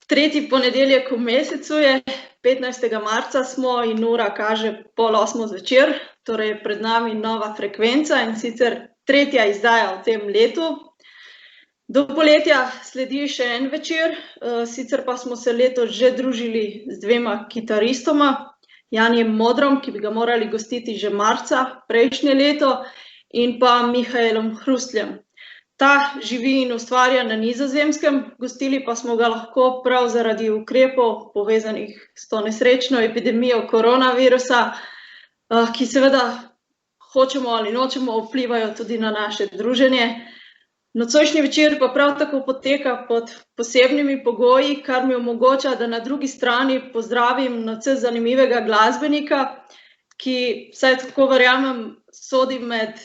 Tretji ponedeljek v mesecu je, 15. marca smo in ura kaže 7:30 zvečer, torej je pred nami nova frekvenca in sicer tretja izdaja v tem letu. Do poletja sledi še en večer, sicer pa smo se letos že družili z dvema kitaristoma, Janijem Modrom, ki bi ga morali gostiti že marca prejšnje leto, in pa Mihaelom Hrustljem. Ta živi in ustvarja na Nizozemskem, gostili pa smo ga lahko prav zaradi ukrepov, povezanih s to nesrečno epidemijo koronavirusa, ki seveda hočemo ali nočemo vplivajo tudi na naše druženje. Nocojšnji večer pa prav tako poteka pod posebnimi pogoji, kar mi omogoča, da na drugi strani pozdravim nadvse zanimivega glasbenika, ki, vsaj tako verjamem, sodi med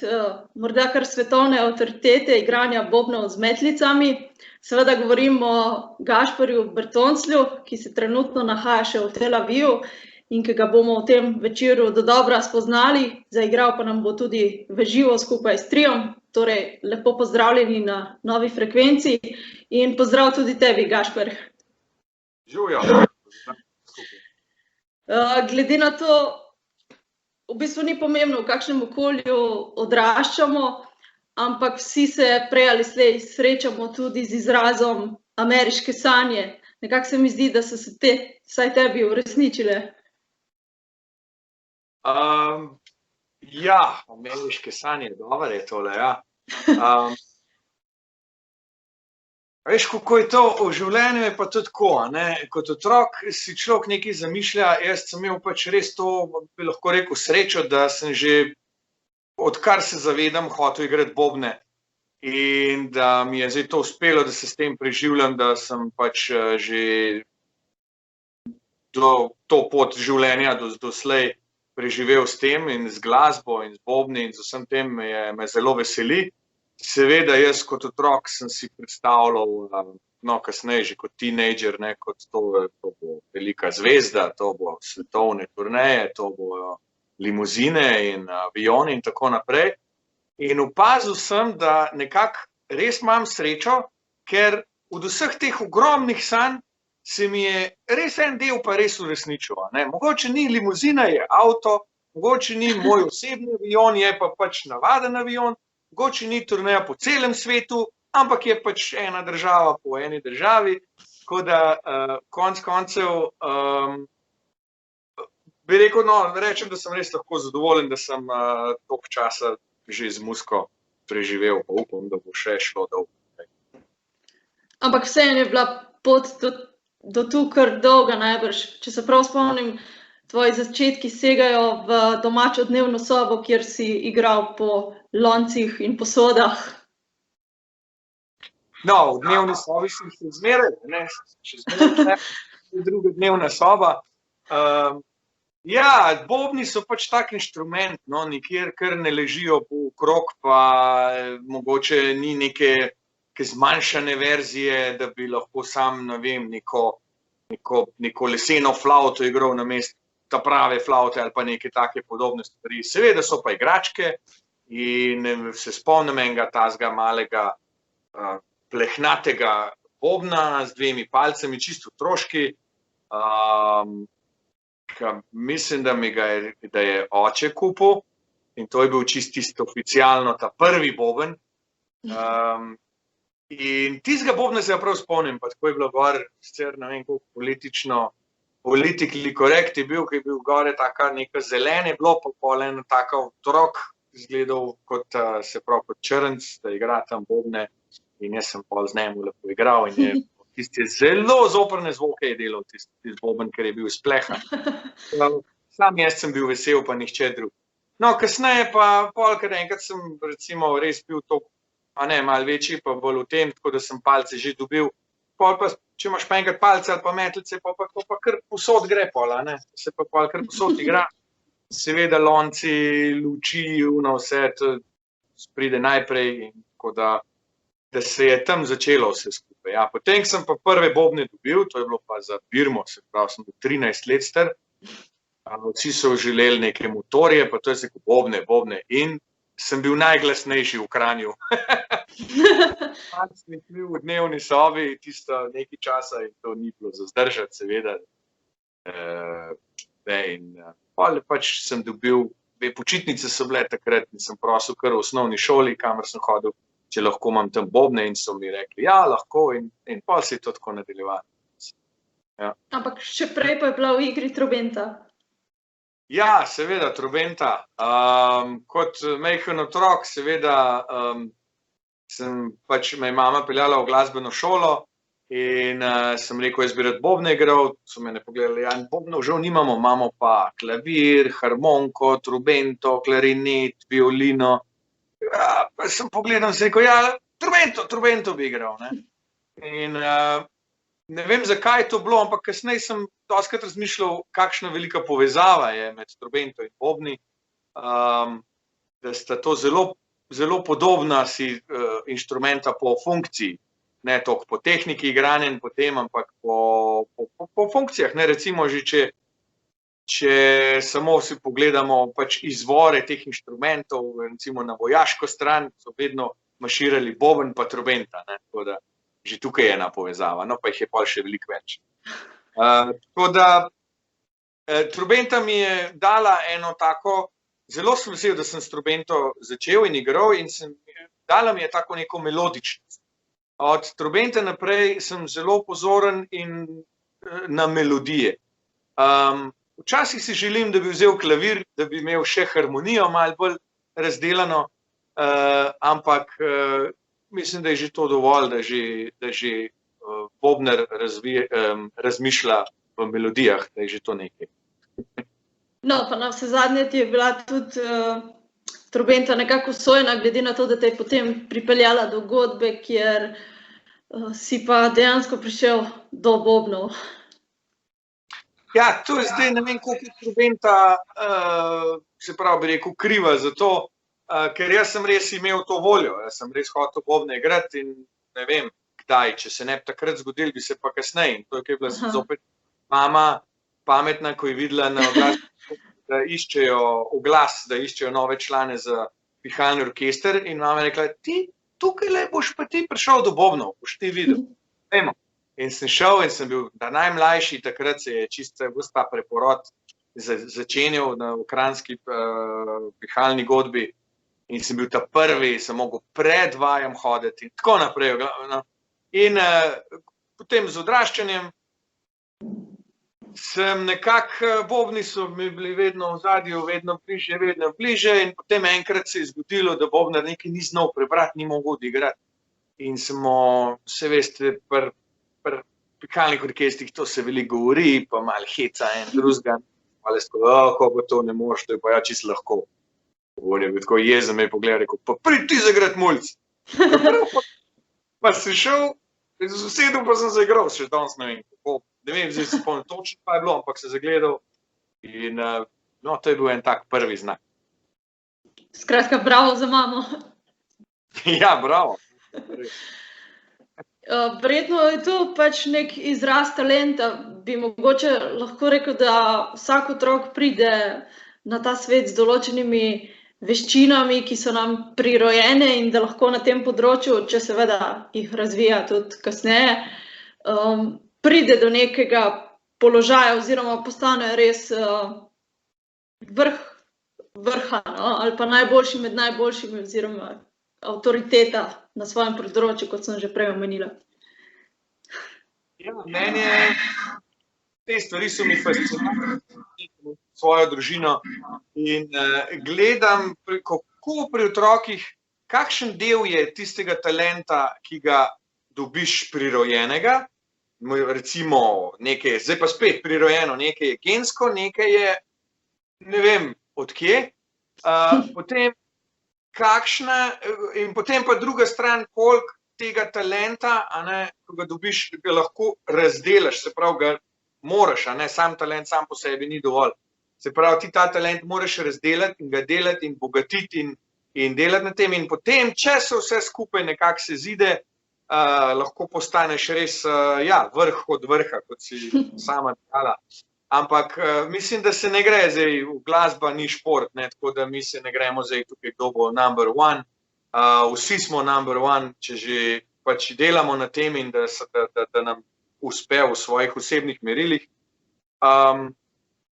morda kar svetovne avtoritete igranja bobnov z metlicami. Seveda govorim o Gašperju Bertonclju, ki se trenutno nahaja še v Tel Avivu in ki ga bomo v tem večeru dodobra spoznali, zaigral pa nam bo tudi v živo skupaj s triom. Torej, lepo pozdravljeni na novi frekvenci in pozdrav tudi tebi, Gašper. Živjo. Glede na to, v bistvu ni pomembno, v kakšnem okolju odraščamo, ampak vsi se prej ali slej srečamo tudi z izrazom ameriške sanje. Nekako se mi zdi, da so se te vsaj tebi uresničile. Ja, ameriške sanje, dobro je tole, ja. Veš, kako je to v življenju, je pa to tako, ne? Kot otrok si človek nekaj zamišlja, jaz sem imel pač res to, bi lahko rekel, srečo, da sem že, odkar se zavedam, hotel igrati bobne. In da mi je zdaj to uspelo, da se s tem preživljam, da sem pač že to pot življenja doslej preživel s tem in z glasbo in z bobni in z vsem tem me zelo veseli. Seveda jaz kot otrok sem si predstavljal, no kasneje že kot teenager, ne, kot to bo velika zvezda, to bo svetovne turneje, to bo limuzine in avioni in tako naprej. In opazil sem, da nekako res imam srečo, ker od vseh teh ogromnih sanj se mi je res en del pa res uresničil, ne. Mogoče ni limuzina, je avto, mogoče ni moj osebni avion, je pa pač navaden avion, mogoče ni turneja po celem svetu, ampak je pač ena država po eni državi, tako da konec koncev bi rekel, no, rečem, da sem res lahko zadovoljen, da sem toliko časa že z muziko preživel, pa upam, da bo še šlo dolgo. Ampak vseeno je bila pot do tu kar dolga najbrž. Če se prav spomnim, tvoji začetki segajo v domačo dnevno sobo, kjer si igral po loncih in posodah. No, v dnevni sobi sem se zmeraj, ne, še zmeraj druga dnevna soba. Ja, bobni so pač tak inštrument, no, nikjer kar ne ležijo okrog, pa mogoče ni neke zmanjšane verzije, da bi lahko sam, ne vem, neko leseno flavto igral namesto ta prave flavte ali pa neke take podobne stvari. Seveda so pa igračke in se spomnim enega tazga malega plehnatega bobna z dvemi palcami, čisto otroški. Mislim, da je oče kupil in to je bil čisto oficialno ta prvi boben. In tistega bobna se prav spomnim, pa tako je bilo gor, sicer ne vem koliko politically correct je bil, ki je bil gore taka neka zelene, bilo pa pol eno taka otrok, izgledal kot, se pravi, kot črnc, da igra tam bobne in jaz sem pol z njemu lepo igral in je tisti zelo zoprne zvoke je delal, tisti boben, ker je bil splehan. Sam jaz sem bil vesel, pa nihče drug. No, kasneje pa pol, ker enkrat sem recimo res bil to, malo večji, pa bolj v tem, tako da sem palce že dobil. Pol pa, če imaš pa enkrat palce ali pa metlice, pa kar posod gre pol, ne, se pa pol kar posod igra. Seveda lonci, luči, vse to pride najprej, tako da se je tam začelo vse skupaj. Ja, potem sem pa prve bobne dobil, to je bilo pa za Birmo, se pravi, sem bil 13 let star. Vsi so želeli neke motorje, pa to je se bobne in sem bil najglasnejši v Kranju. Pač sem bil v dnevni sobi tisto nekaj časa in to ni bilo za zdržati, seveda. Pol pač sem dobil, počitnice so bile takrat in sem prosil kar v osnovni šoli, kamor sem hodil, če lahko imam tam bobne in so mi rekli, ja, lahko in pol se je to tako nadaljevalo. Ja. Ampak še prej pa je bila v igri trobenta. Ja, seveda, trobenta. Kot majhen otrok, seveda, me je mama peljala v glasbeno šolo in sem rekel, jaz bi rad bobne igral, so mene pogledali, ja, bobnov žal nimamo, imamo pa klavir, harmoniko, trobento, klarinet, violino. Ja, pa sem pogledal in sem rekel, ja, trobento bi igral, ne. In ne vem, zakaj je to bilo, ampak kasneje sem dostikrat razmišljal, kakšna velika povezava je med trobento in bobni, da sta to zelo podobna si inštrumenta po funkciji, ne toliko po tehniki igranja in po tem, ampak po funkcijah, ne, recimo že, če samo si pogledamo pač izvore teh inštrumentov, recimo na vojaško stran, so vedno marširali boben pa trobenta, ne, tako da že tukaj je ena povezava, no pa jih je pol še veliko več. Tako da trobenta mi je dala eno tako, zelo sem vesel, da sem s trobento začel in igral in dala mi je tako neko melodičnost. Od trobente naprej sem zelo pozoren in na melodije. Včasih si želim, da bi vzel klavir, da bi imel še harmonijo malo bolj razdelano, ampak mislim, da je že to dovolj, da že bobnar razmišlja v melodijah, da je že to nekaj. No, pa navsezadnje ti je bila tudi trobenta nekako usojena, glede na to, da te je potem pripeljala do godbe, kjer si pa dejansko prišel do bobnov. Ja, to je zdaj, ne vem, koliko je trobenta, se pravi, bi rekel, kriva za to, ker jaz sem res imel to voljo, jaz sem res hotel bobne igrati in ne vem, kdaj, če se ne bi takrat zgodil, bi se pa kasneje. In to je bila zopet mama pametna, ko je videla na oglas, da iščejo oglas, da iščejo nove člane za pihalni orkester in mama je rekla, ti tukaj boš pa ti prišel do bobnov, boš ti videl. Vemo. In sem šel in sem bil najmlajši, takrat se je čisto ves ta preporod začenjal v kranjski pihalni godbi in sem bil ta prvi, sem mogel pred vajem hoditi in tako naprej. In potem z odraščanjem sem nekako, bobni so mi bili vedno v zadju, vedno bliže in potem enkrat se je zgodilo, da bobnar nekaj ni znal prebrati, ni mogel odigrati. In smo, se veste, pri pihalnih orkestrih to se veliko govori, pa malo heca en drugega, malo je tako, kako to ne moš, to je pa ja čisto lahko. On je bil tako jezen, me je pogledal, rekel, pa pridi ti zaigrati mulc. Pa sem šel, z sosedom pa sem zaigral, še danes ne vem, kako, ne vem, zdaj se spomnim točno, pa je bilo, ampak se zagledal in no, to je bil en tak prvi znak. Skratka, bravo za mamo. Ja, bravo. Verjetno je to pač nek izraz talenta, bi mogoče lahko rekel, da vsak otrok pride na ta svet z določenimi veščinami, ki so nam prirojene in da lahko na tem področju, če seveda jih razvija tudi kasneje, pride do nekega položaja oziroma postane res vrha, no? Ali pa najboljši med najboljšimi oziroma avtoriteta na svojem področju, kot sem že prej omenila. Ja, meni te stvari so mi fascinantne, svojo družino in gledam, kako pri otrokih, kakšen del je tistega talenta, ki ga dobiš prirojenega, recimo nekaj, zdaj pa spet prirojeno, nekaj je gensko, nekaj je, ne vem, odkje, potem in potem pa druga stran, koliko tega talenta, ko ga dobiš, ga lahko razdelaš, se pravi, ga moraš, sam talent sam po sebi ni dovolj. Se pravi, ti ta talent moraš razdelati in ga delati in bogatiti in delati na tem in potem, če se vse skupaj nekako se zide, lahko postaneš res, ja, vrh od vrha, kot si sama dala. Ampak mislim, da se ne gre zdaj, glasba ni šport, ne, tako da mi se ne gremo zdaj tukaj, kdo bo number one. Vsi smo number one, če že pač delamo na tem in da nam uspe v svojih osebnih merilih.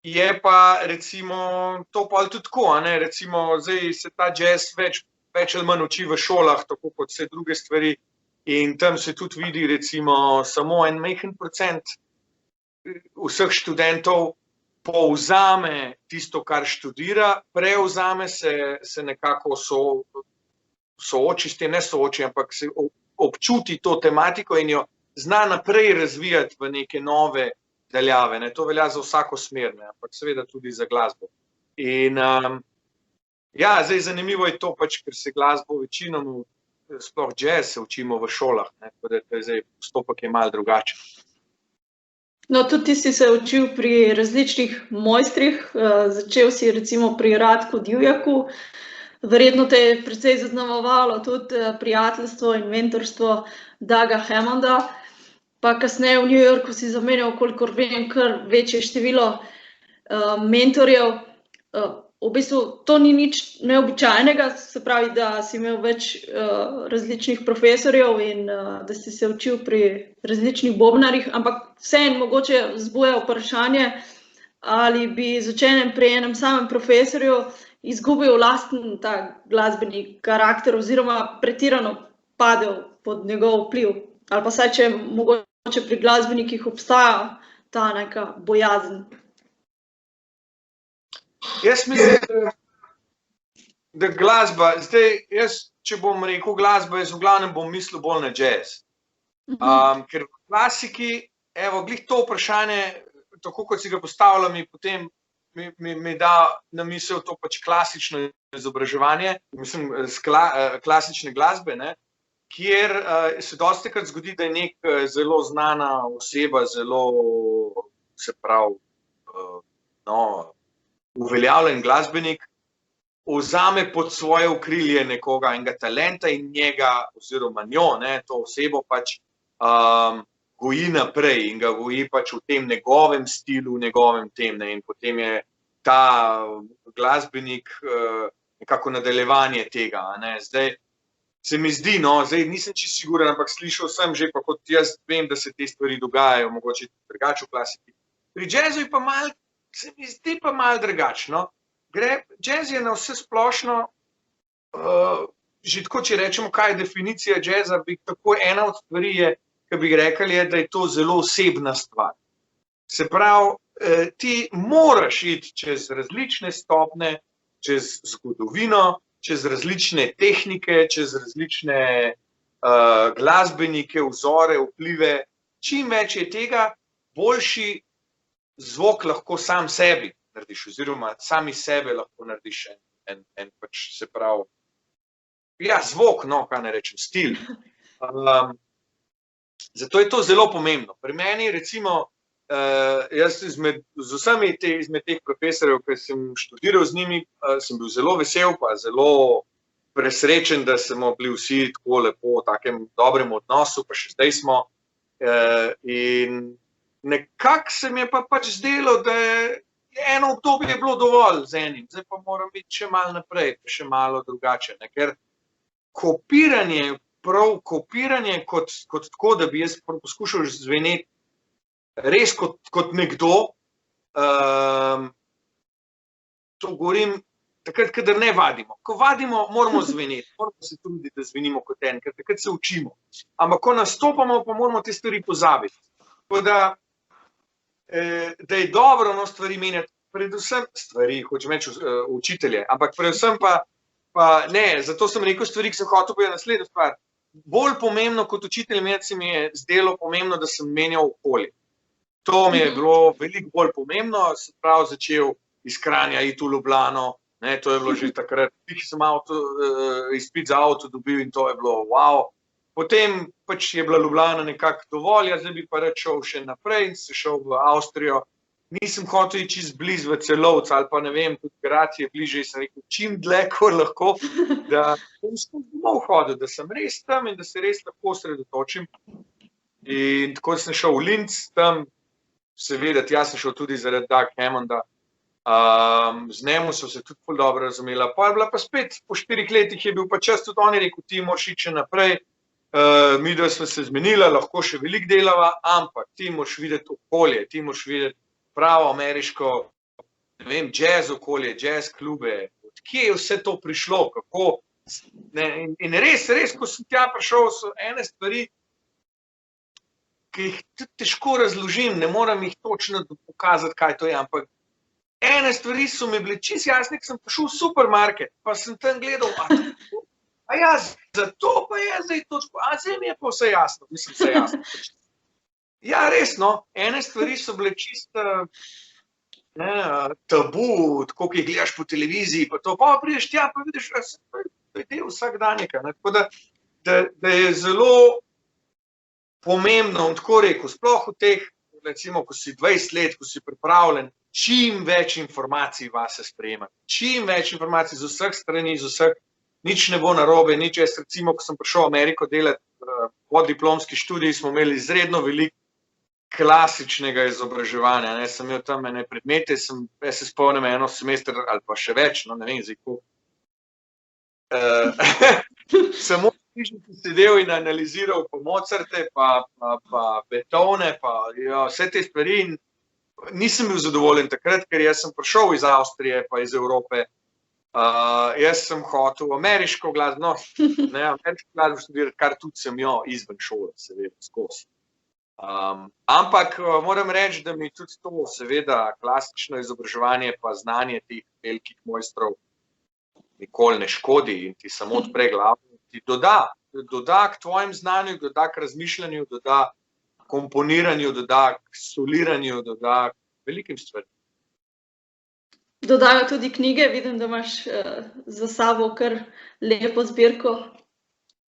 Je pa recimo to pa tudi tako, ne, recimo zdaj se ta jazz več ali manj uči v šolah, tako kot vse druge stvari in tam se tudi vidi recimo samo en majhen procent vseh študentov povzame tisto, kar študira, prevzame se nekako sooči s tem, ne sooči, ampak se občuti to tematiko in jo zna naprej razvijati v neke nove daljave. Ne. To velja za vsako smer, ne, ampak seveda tudi za glasbo. In ja, zdaj zanimivo je to, pač, ker se glasbo večinoma, sploh jazz, se učimo v šolah, ne, tako da zdaj postopek je malo drugačen. No, tudi ti si se učil pri različnih mojstrih, začel si recimo pri Radku Divjaku, verjetno te je precej zaznamovalo tudi prijateljstvo in mentorstvo Douga Hammonda, pa kasneje v New Yorku si zamenjal, kolikor vem, kar večje število mentorjev. V bistvu to ni nič neobičajnega, se pravi, da si imel več različnih profesorjev in da si se učil pri različnih bobnarjih, ampak vseeno mogoče vzbuja vprašanje, ali bi z učenjem pri enem samem profesorju izgubil lasten ta glasbeni karakter oziroma pretirano padel pod njegov vpliv. Ali pa saj, če mogoče pri glasbenikih obstaja ta neka bojazen. Jaz mislim, da glasba, zdaj jaz, če bom rekel glasba, jaz v glavnem bom mislil bolj na jazz. Ker v klasiki, evo, glih to vprašanje, tako kot si ga postavljam, potem mi da na misel to pač klasično izobraževanje, mislim, klasične glasbe, ne, kjer se dostikrat zgodi, da je nek zelo znana oseba, zelo, se pravi, uveljavljen glasbenik, vzame pod svoje okrilje nekoga enega talenta in njega oziroma njo, ne, to osebo pač goji naprej in ga goji pač v tem njegovem stilu, njegovem tem, ne, in potem je ta glasbenik nekako nadaljevanje tega, ne. Zdaj se mi zdi, no, zdaj nisem čisto siguren, ampak slišal sem že, pa kot jaz vem, da se te stvari dogajajo, mogoče drugače v klasiki. Pri jazzu je pa malo, se mi zdi pa malo drugačno. Jazz je na vse splošno, že tako, če rečemo, kaj je definicija jazza, bi tako ena od stvari je, ki bi rekli, je, da je to zelo osebna stvar. Se pravi, ti moraš iti čez različne stopnje, čez zgodovino, čez različne tehnike, čez različne glasbenike, vzore, vplive. Čim več je tega, boljši zvok lahko sam sebi narediš, oziroma sami sebe lahko narediš en pač, se pravi, ja, zvok, no, kaj ne rečem, stil. Zato je to zelo pomembno. Pri meni, recimo, jaz z vsemi izmed teh profesorjev, ki sem študiral z njimi, sem bil zelo vesel, pa zelo presrečen, da smo bili vsi tako lepo v takem dobrem odnosu, pa še zdaj smo. In nekako se mi je pa pač zdelo, da je eno obdobje bilo dovolj z enim, zdaj pa moram biti še malo naprej, še malo drugače, ne? Ker kopiranje, prav kopiranje kot tako, da bi jaz poskušal zveneti res kot nekdo, to govorim takrat, kadar ne vadimo. Ko vadimo, moramo zveneti, moramo se truditi, da zvenimo kot en, ker takrat se učimo. Ampak ko nastopamo, pa moramo te stvari pozabiti. Tako da je dobro stvari menjati, predvsem stvari, hočem reči učitelje, ampak predvsem pa ne, zato sem rekel stvari, ki sem hotel povedati naslednjo stvar. Bolj pomembno kot učitelj menjati se mi je zdelo pomembno, da sem menjal okolje. To mi je bilo veliko bolj pomembno, se pravi začel iz Kranja iti v Ljubljano, ne, to je bilo že takrat, sem izpit za avto dobil in to je bilo wow. Potem pač je bila Ljubljana nekako dovolj, zdaj bi pa rad šel še naprej in se šel v Avstrijo. Nisem hotel iti čist blizu v Celovec ali pa ne vem, tudi Graz je bliže, sem rekel, čim dlje, kot lahko, da sem domov hodil, da sem res tam in da se res lahko osredotočim. In tako sem šel v Linz tam, seveda, jaz sem šel tudi zaradi Douga Hammonda, Z njemu so se tudi ful dobro razumela. Pa je bila pa spet, po 4 letih je bil pa čas, tudi on je rekel, ti moraš iti naprej, midva sva se zmenila, lahko še veliko delava, ampak ti moraš videti okolje, ti moraš videti pravo ameriško, ne vem, jazz okolje, jazz klube, odkje je vse to prišlo, kako, ne, in res, ko sem tja prišel, so ene stvari, ki jih tudi težko razložim, ne moram jih točno pokazati, kaj to je, ampak ene stvari so mi bile čisto jasne, ko sem prišel v supermarket, pa sem tam gledal, a ja, zato pa je zdaj točko, a zdaj mi je pa vse jasno, mislim, vse jasno. Ja, res, no, ene stvari so bile čisto tabu, tako, ki jih gledaš po televiziji, pa to, pa prideš tja, pa vidiš, to je del vsakdanjega, tako da je zelo pomembno, on tako rekel, sploh v teh, recimo, ko si 20 let, ko si pripravljen, čim več informacij vase sprejemati, čim več informacij z vseh strani, z vseh, nič ne bo narobe, nič, jaz recimo, ko sem prišel v Ameriko delati po diplomski študiji, smo imeli izredno veliko klasičnega izobraževanja, sem imel tam ene predmete, jaz se spomnim eno semester ali pa še več, no ne vem, zdaj ko. Samo sedel in analiziral pa Mozarte, pa Beethovne, pa vse te stvari in nisem bil zadovoljen takrat, ker jaz sem prišel iz Avstrije pa iz Evrope. Jaz sem hotel ameriško glasbo, ameriško glasbo študirati, kar tudi sem jo izven šole, seveda, skozi. Ampak moram reči, da mi tudi to, seveda, klasično izobraževanje pa znanje teh velikih mojstrov nikoli ne škodi in ti samo odpre glavo, ti doda k tvojim znanju, doda k razmišljanju, doda k komponiranju, doda k soliranju, doda k velikim stvarem. Dodajo tudi knjige, vidim, da imaš za sabo kar lepo zbirko.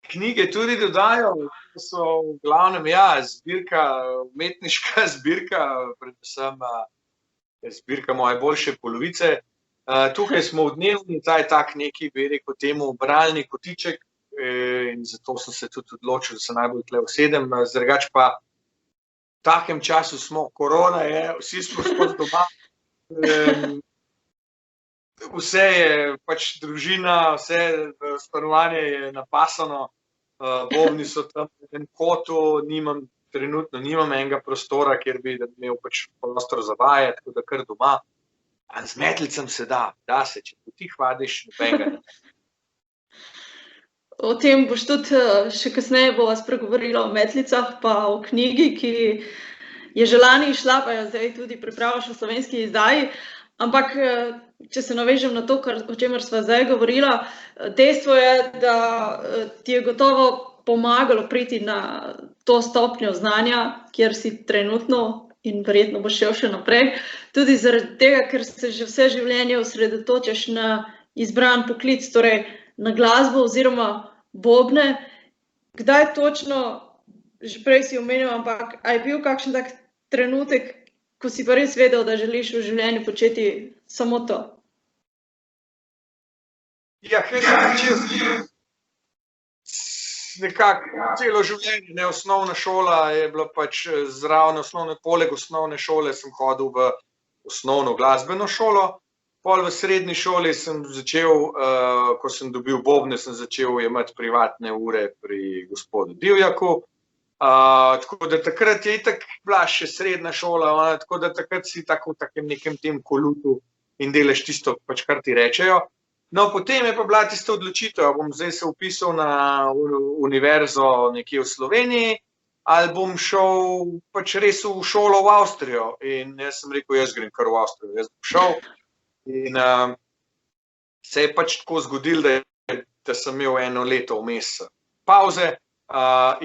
Knjige tudi dodajo, to so v glavnem, zbirka, umetniška zbirka, predvsem zbirka moje boljše polovice. Tukaj smo v dnevni, tak neki, bi rekel temu, bralni kotiček in zato sem se tudi odločil, da se najbolj tle usedem. Drugače pa v takem času smo, korona je, vsi smo skozi doma, vse je pač družina, vse stanovanje je napasano, bobni so tam v enem kotu, trenutno nimam enega prostora, kjer bi imel pač prostor za vaje, tako da kar doma. A z metlicem se da se, če potih vadiš, nobenega. O tem boš tudi še kasneje bova spregovorila o metlicah, pa o knjigi, ki je že lani izšla, pa jo zdaj tudi pripravljaš v slovenski izdaji. Ampak, če se navežem na to, o čemer sva zdaj govorila, dejstvo je, da ti je gotovo pomagalo priti na to stopnjo znanja, kjer si trenutno in verjetno boš šel še naprej, tudi zaradi tega, ker se že vse življenje osredotočaš na izbran poklic, torej na glasbo oziroma bobne. Kdaj točno, že prej si omenil, ampak a je bil kakšen tak trenutek, ko si pa res vedel, da želiš v življenju početi samo to? Ja, ker sem nekako celo življenje, osnovna šola je bila pač zraven poleg osnovne šole sem hodil v osnovno glasbeno šolo, pol v srednji šoli sem začel, ko sem dobil bobne, sem začel imeti privatne ure pri gospodu Divjaku, tako da takrat je itak bila še srednja šola, tako da takrat si tako v takem nekem tem kolutu in delaš tisto, pač kar ti rečejo. No, potem je pa bila tista odločitev, bom zdaj se vpisal na univerzo nekje v Sloveniji, ali bom šel pač res v šolo v Avstrijo. In jaz sem rekel, jaz grem kar v Avstrijo, jaz bom šel. In se je pač tako zgodilo, da sem imel eno leto vmes pavze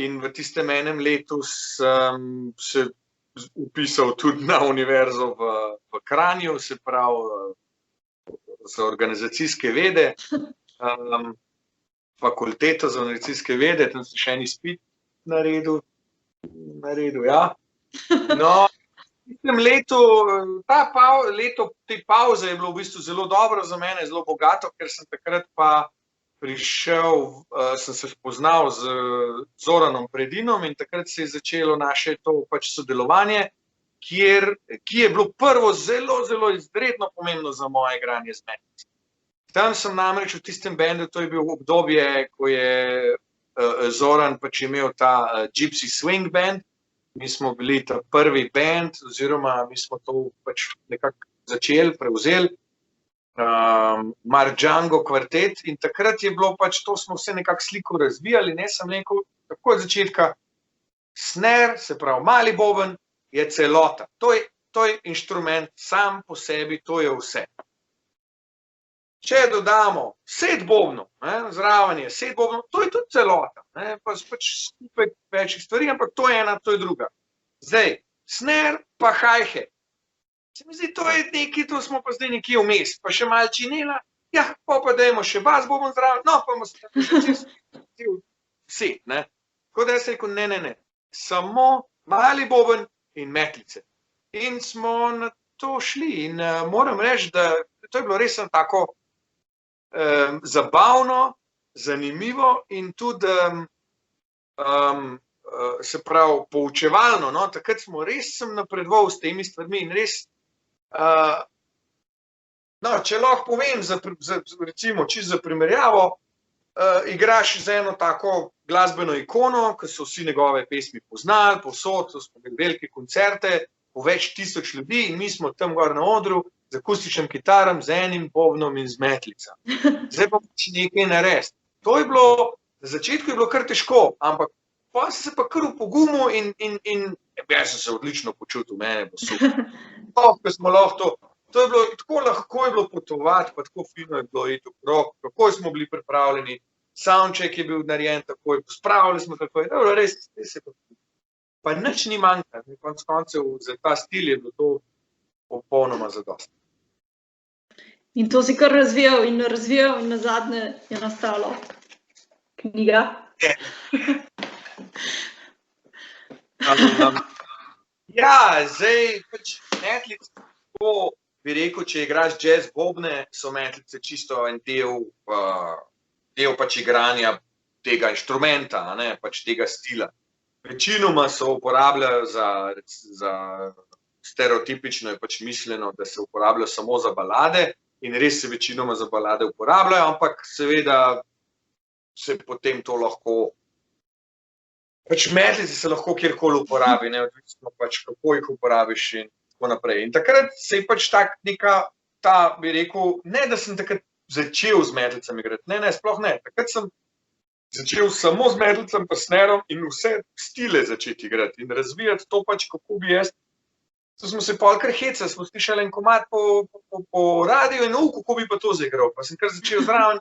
in v tistem enem letu sem se vpisal tudi na univerzo v Kranju, se pravi za organizacijske vede, fakulteto za organizacijske vede, tam sem še en izpit naredil, ja. No, v tem letu, leto te pavze je bilo v bistvu zelo dobro za mene, zelo bogato, ker sem takrat pa prišel, sem se spoznal z Zoranom Predinom in takrat se je začelo naše to pač sodelovanje. ki je bilo prvo zelo, zelo izredno pomembno za moje igranje z metlicami. Tam sem namreč v tistem bendu, to je bil obdobje, ko je Zoran pač imel ta Gypsy Swing band. Mi smo bili ta prvi band, oziroma mi smo to pač nekako začeli, prevzeli. Marjango kvartet in takrat je bilo pač to, smo vse nekako sliko razvijali, ne sem rekel, tako od začetka, snare, se pravi mali boben, je celota. To je inštrument sam po sebi, to je vse. Če dodamo set bobnov, zraven je set bobnov, to je tudi celota, pač skupaj večjih stvari, ampak to je ena, to je druga. Zdaj, snare pa hi-hat. Se mi zdi, to je nekaj, to smo pa zdaj nekje vmes, pa še malo činela, ja, pa dajmo še bas boben zraven, no, pa bomo vsi, ne. Tako da jaz rekel, ne, samo mali boben in metlice. In smo na to šli in moram reči, da to je bilo res tako zabavno, zanimivo in tudi se pravi poučevalno, no, takrat smo res sem napredoval s temi stvarmi in res no, če lahko povem, recimo, čisto za primerjavo, igraš z eno tako glasbeno ikono, ki so vsi njegove pesmi poznali, povsod, to smo imeli velike koncerte, po več tisoč ljudi in mi smo tam gor na odru z akustičnim kitarom, z enim bobnom in z metlicami. Zdaj pa nekaj narediti. To je bilo, na začetku je bilo kar težko, ampak pa sem se pa kar upogumil in jaz sem se odlično počutil, mene bo super. Ko smo lahko to je bilo, tako lahko je bilo potovati, pa tako fino je bilo iti okrog, kako smo bili pripravljeni, soundcheck je bil narejen takoj, spravili smo takoj, res je bilo. Pa nič ni manjka, konec koncev za ta stil je bilo to popolnoma zadosti. In to si kar razvijal in nazadnje je nastalo knjiga. Ja, zdaj pač metlice, tako bi rekel, če igraš jazz bobne, so metlice čisto en del pač igranja tega inštrumenta, pač tega stila. Večinoma se uporabljajo za stereotipično je pač mišljeno, da se uporabljajo samo za balade in res se večinoma za balade uporabljajo, ampak seveda se potem to lahko pač metlice se lahko kjerkoli uporabi, odvisno pač kako jih uporabiš in tako naprej. In takrat se je pač bi rekel, ne da sem takrat začel z metlicami igrati, ne, sploh ne. Takrat sem začel samo z metlicami pa snarom in vse stile začeti igrati in razvijati to pač, kako bi jaz. To smo se pol kar hecali, smo slišali en komad po radiju in kako bi pa to zaigral. Pa sem kar začel zraven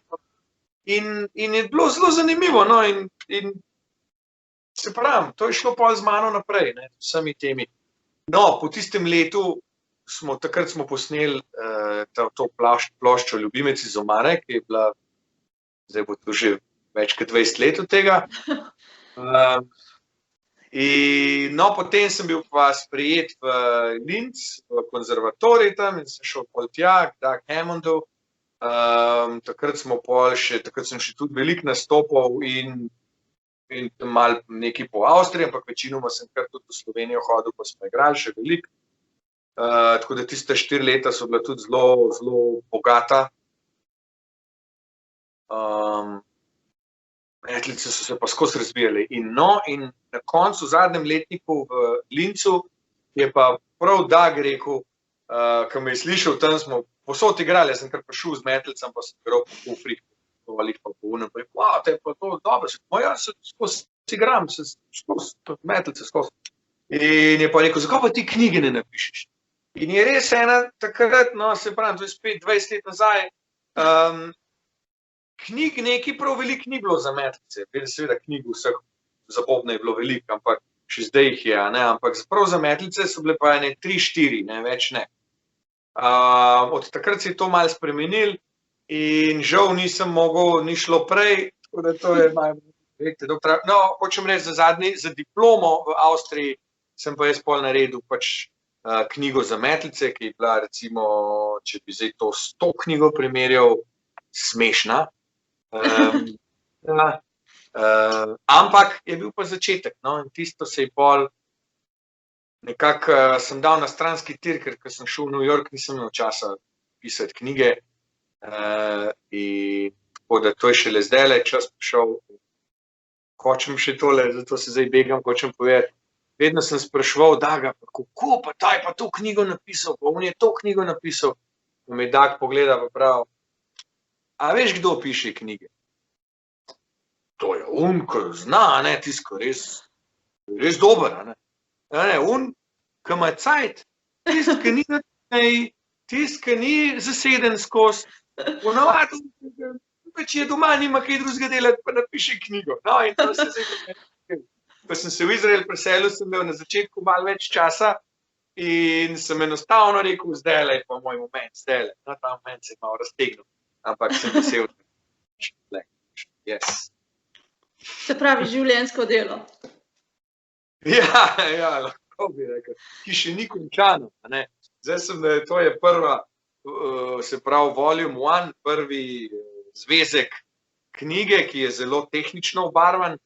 in je bilo zelo zanimivo, no, in se pravim, to je šlo pol z mano naprej, vsemi temi. No, po tistem letu takrat smo posneli to ploščo Ljubimec iz omare, ki je bila, zdaj bo to že več kot 20 let od tega. In no, potem sem bil pa sprejet v Linz, v konzervatorij tam in sem šel pol tja, k Doug Hammondu. Takrat sem še tudi veliko nastopal in malo nekaj po Avstriji, ampak večinoma sem kar tudi v Slovenijo hodil, pa smo igrali še veliko. Tako da tiste 4 leta so bila tudi zelo, zelo bogata. Metlice so se pa skozi razvijale. In na koncu, v zadnjem letniku v Linzu, je pa prav Doug rekel, ko me je slišal, tam smo posod igrali, jaz sem kar prišel z metlicam, pa sem igral po kufrih, ali pa po unem, pa je, te pa to dobro, jaz se skozi igram, skozi metlice skozi. In je pa rekel, zakaj pa ti knjige ne napišeš? In je res ena takrat, no, se pravim, to je spet 20 let nazaj, knjig nekaj prav veliko ni bilo za metlice. Seveda knjig vseh za bobne je bilo veliko, ampak še zdaj jih je, ampak prav za metlice so bile pa ene 3-4, več ne. Od takrat se je to malo spremenil in žal nisem mogel, ni šlo prej, tako da to je no, hočem reči, za diplomo v Avstriji sem pa jaz pol naredil pač knjigo za metlice, ki je bila recimo, če bi zdaj to s to knjigo primerjal, smešna. Ampak je bil pa začetek, no, in tisto se je pol nekako sem dal na stranski tir, ker ko sem šel v New York, nisem imel časa pisati knjige. In tako da to je šele zdajle čas prišel. Hočem še tole, zato se zdaj begam, hočem povedati. Vedno sem spraševal Daga, kako pa ta je pa to knjigo napisal, pa on je to knjigo napisal. Pa me Dag pogleda pa prav, a veš, kdo piše knjige? To je on, ko zna, ne, tisko res dober, ne. Ne, on, ko ima cajt, tisk, ki ni zaseden skozi, ponavadi, če je doma, nima kaj drugega delati, pa napiše knjigo. No, in to se zdaj, ko sem se v Izrael preselil, sem imel na začetku malo več časa in sem enostavno rekel, zdajle je pa moj moment, zdajle. No, ta moment se je malo raztegnil, ampak sem vesel. Yes. Se pravi, življenjsko delo. Ja, lahko bi rekel, ki še ni končano. Zdaj sem, to je prva, se pravi, volume 1, prvi zvezek knjige, ki je zelo tehnično obarvan.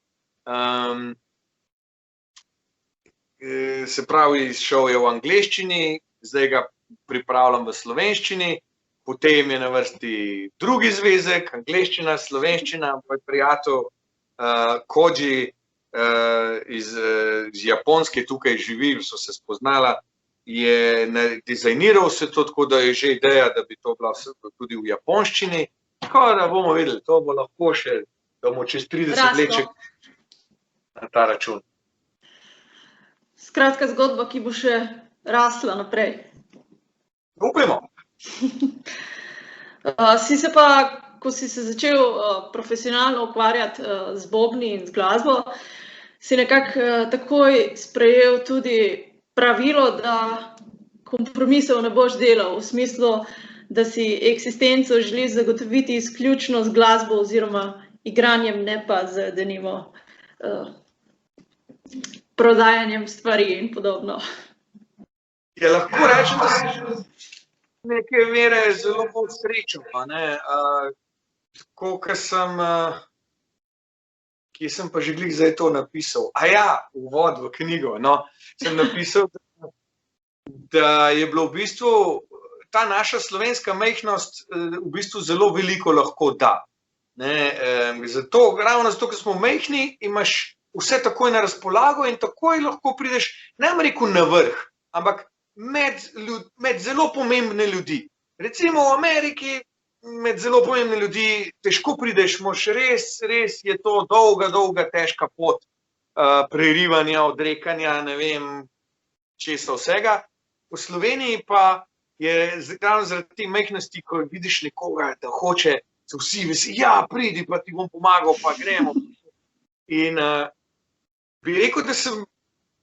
Se pravi, šel je v angleščini, zdaj ga pripravljam v slovenščini, potem je na vrsti drugi zvezek, angleščina, slovenščina, moj prijatelj Koji iz Japonske, tukaj živi, so se spoznala, je dizajniral vse to, tako da je že ideja, da bi to bila tudi v japonščini. Tako da bomo videli, to bo lahko še, da bomo čez 30 let na ta račun. Skratka zgodba, ki bo še rasla naprej. Upajmo. Si se pa, ko si se začel profesionalno ukvarjati z bobni in z glasbo, si nekako takoj sprejel tudi pravilo, da kompromisov ne boš delal, v smislu, da si eksistenco želiš zagotoviti izključno z glasbo oziroma igranjem, ne pa z denimo prodajanjem stvari in podobno. Ja, lahko rečem, da sem neke mere zelo bolj srečen, tako, ker sem, kje sem pa že glih zdaj to napisal? Uvod v knjigo, no, sem napisal, da je bilo v bistvu ta naša slovenska majhnost v bistvu zelo veliko lahko da. Ravno zato, ker smo majhni, imaš vse takoj na razpolago in takoj lahko prideš, ne bom rekel na vrh, ampak med zelo pomembne ljudi. Recimo v Ameriki med zelo pomembne ljudi težko prideš, moš res je to dolga, težka pot prerivanja, odrekanja, ne vem, česa vsega. V Sloveniji pa je ravno zaradi te majhnosti, ko vidiš nekoga, da hoče, se vsi veseli, pridi, pa ti bom pomagal, pa gremo. In bi rekel, da sem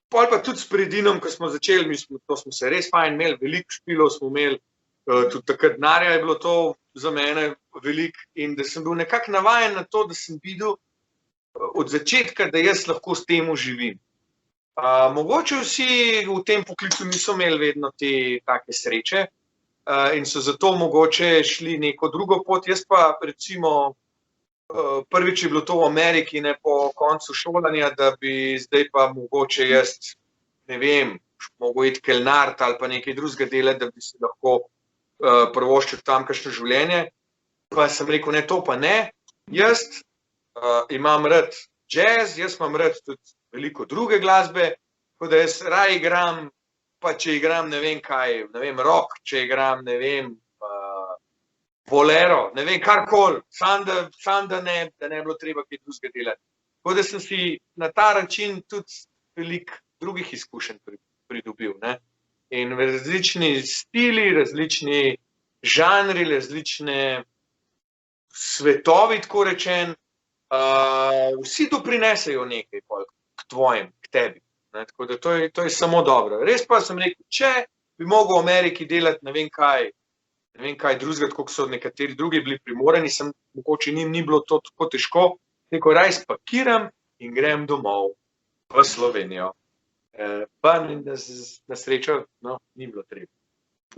pol pa tudi s Predinom, ko smo začeli, to smo se res fajn imeli, veliko špilov smo imeli, tudi takrat denarja je bilo to za mene veliko in da sem bil nekako navajen na to, da sem videl od začetka, da jaz lahko s tem živim. Mogoče vsi v tem poklicu niso imeli vedno te take sreče in so zato mogoče šli neko drugo pot. Jaz pa recimo prvič je bilo to v Ameriki, ne po koncu šolanja, da bi zdaj pa mogoče jaz, ne vem, mogel iti kelnart ali pa nekaj drugega delati, da bi se lahko privoščil tamkajšnje življenje. Pa sem rekel, ne, to pa ne. Jaz imam rad jazz, jaz imam rad tudi veliko druge glasbe, tako da jaz raje igram, pa če igram ne vem kaj, ne vem, rock, če igram, ne vem, bolero, ne vem, karkoli, sam da ne bilo treba kaj drugega delati. Tako da sem si na ta način tudi veliko drugih izkušenj pridobil. In različni stili, različni žanri, različne svetovi, tako rečen, vsi doprinesejo nekaj k tvojim, k tebi. Tako da to je samo dobro. Res pa sem rekel, če bi mogel v Ameriki delati ne vem kaj drugega, tako so nekateri drugi bili primorani, mogoče njim ni bilo to tako težko, neko raj spakiram in grem domov v Slovenijo. Pa na srečo, ni bilo treba.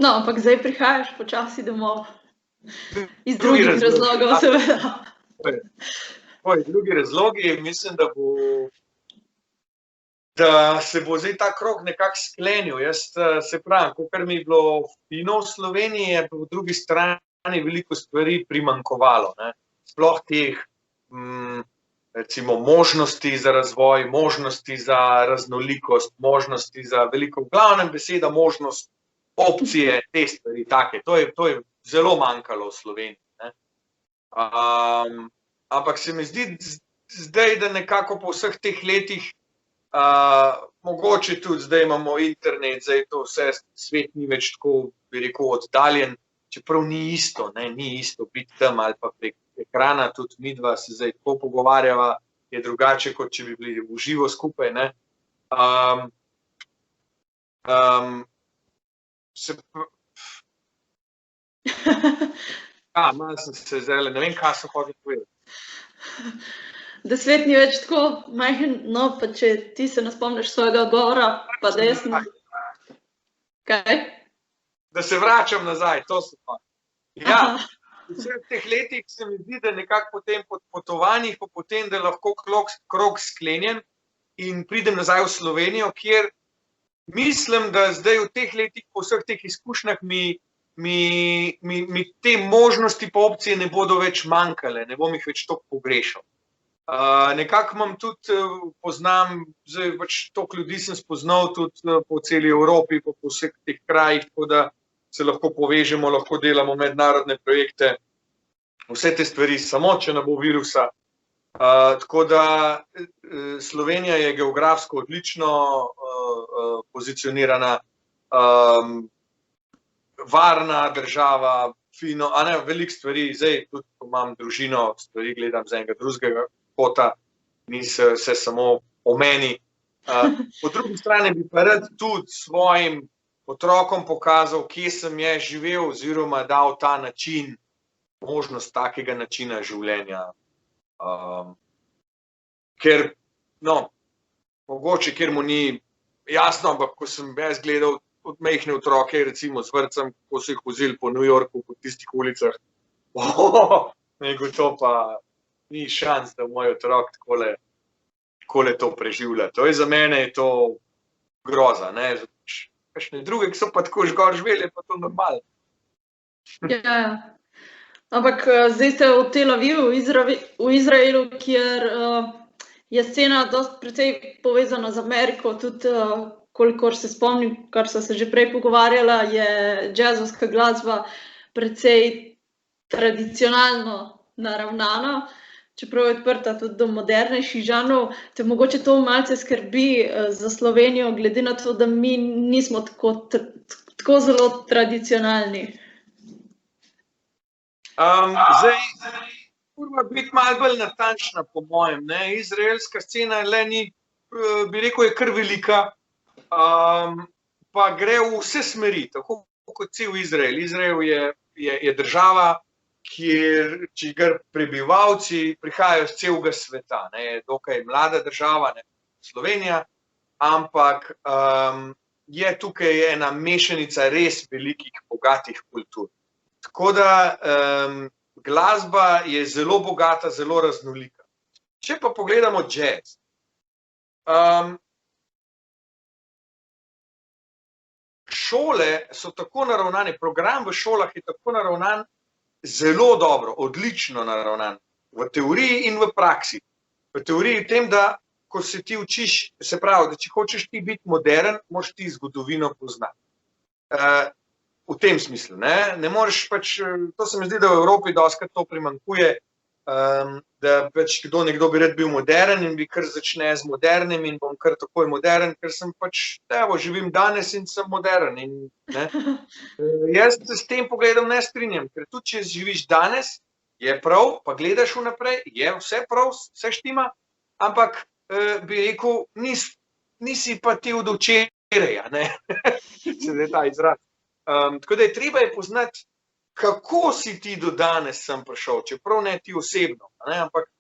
No, ampak zdaj prihajaš počasi domov. Iz drugih razlogov, seveda. Drugi razlogi, mislim, da bo da se bo zdaj ta krog nekako sklenil. Jaz se pravim, kakor mi je bilo fino v Sloveniji, je po drugi strani veliko stvari primanjkovalo. Ne. Sploh teh recimo možnosti za razvoj, možnosti za raznolikost, možnosti za veliko, v glavnem beseda možnost, opcije, te stvari take. To je zelo manjkalo v Sloveniji. Ne. Ampak se mi zdi zdaj, da nekako po vseh teh letih mogoče tudi zdaj imamo internet, zdaj to vse, svet ni več tako, bi rekel, oddaljen, čeprav ni isto, ne, ni isto biti tam ali pa prek ekrana, tudi midva se zdaj tako pogovarjava, je drugače, kot če bi bili v živo skupaj, ne. Malo sem se zdaj, ne vem, kaj sem hotel povedati. Da svet ni več tako majhen, no, pa če ti se ne spomniš svojega govora, pa da jaz ne. Kaj? Da se vračam nazaj, to se pa. Ja, v vseh teh letih se mi zdi, da nekako potem po potovanjih, pa potem, da lahko krog sklenjen in pridem nazaj v Slovenijo, kjer mislim, da zdaj v teh letih, po vseh teh izkušnjah mi te možnosti pa opcije ne bodo več manjkale, ne bom jih več toliko pogrešal. Nekako imam tudi, poznam, zdaj pač toliko ljudi sem spoznal tudi po celi Evropi, pa po vseh teh krajih, tako da se lahko povežemo, lahko delamo mednarodne projekte, vse te stvari, samo če ne bo virusa. Tako da Slovenija je geografsko odlično pozicionirana, varna država, fino, a ne, veliko stvari, zdaj tudi, ko imam družino, stvari gledam z enega drugega kota, ni se samo o meni. Po drugi strani bi pa rad tudi svojim otrokom pokazal, kje sem jaz živel, oziroma dal ta način, možnost takega načina življenja. Ker, no, mogoče, ker mu ni jasno, ampak ko sem jaz gledal od majhne otroke, recimo s vrtcem, ko so jih vozili po New Yorku, po tistih ulicah, to pa ni šans, da moj otrok takole to preživlja. To je za mene je to groza, ne. Kakšne druge, ki so pa tako žgor živeli, je pa to normalno. Ja. Ampak zdaj ste v Tel Avivu, v Izraelu, kjer je scena dosti precej povezana z Ameriko, tudi kolikor se spomnim, kar so se že prej pogovarjala, je džezovska glasba precej tradicionalno naravnana, čeprav je odprta tudi do modernejših žanrov. Te mogoče to malce skrbi za Slovenijo, glede na to, da mi nismo tako zelo tradicionalni. Zdaj, moramo biti malo bolj natančna, po mojem, ne. Izraelska scena ni, bi rekel, je kar velika, pa gre v vse smeri, tako kot cel Izrael. Izrael je država, čigar prebivalci prihajajo z celega sveta, ne. Je dokaj mlada država, ne, Slovenija, ampak je tukaj ena mešanica res velikih, bogatih kultur. Tako da glasba je zelo bogata, zelo raznolika. Če pa pogledamo džez, šole so tako naravnane, program v šolah je tako naravnan, zelo dobro, odlično naravnan, v teoriji in v praksi. V teoriji v tem, da ko se ti učiš, se pravi, da če hočeš ti biti modern, moraš ti zgodovino poznati. V tem smislu, ne. Ne moreš pač, to se mi zdi, da v Evropi dostikrat to primanjkuje, da pač nekdo bi rad bil modern in bi kar začne z modernim in bom kar takoj modern, ker sem pač, evo, živim danes in sem modern. In, ne. Jaz se s tem pogledom ne strinjam, ker tudi če živiš danes, je prav, pa gledaš vnaprej, je vse prav, vse štima, ampak bi rekel, nisi pa ti od včeraj, ne. Se je ta izraz. Tako da je treba poznati, kako si ti do danes sem prišel, čeprav ne ti osebno, ne, ampak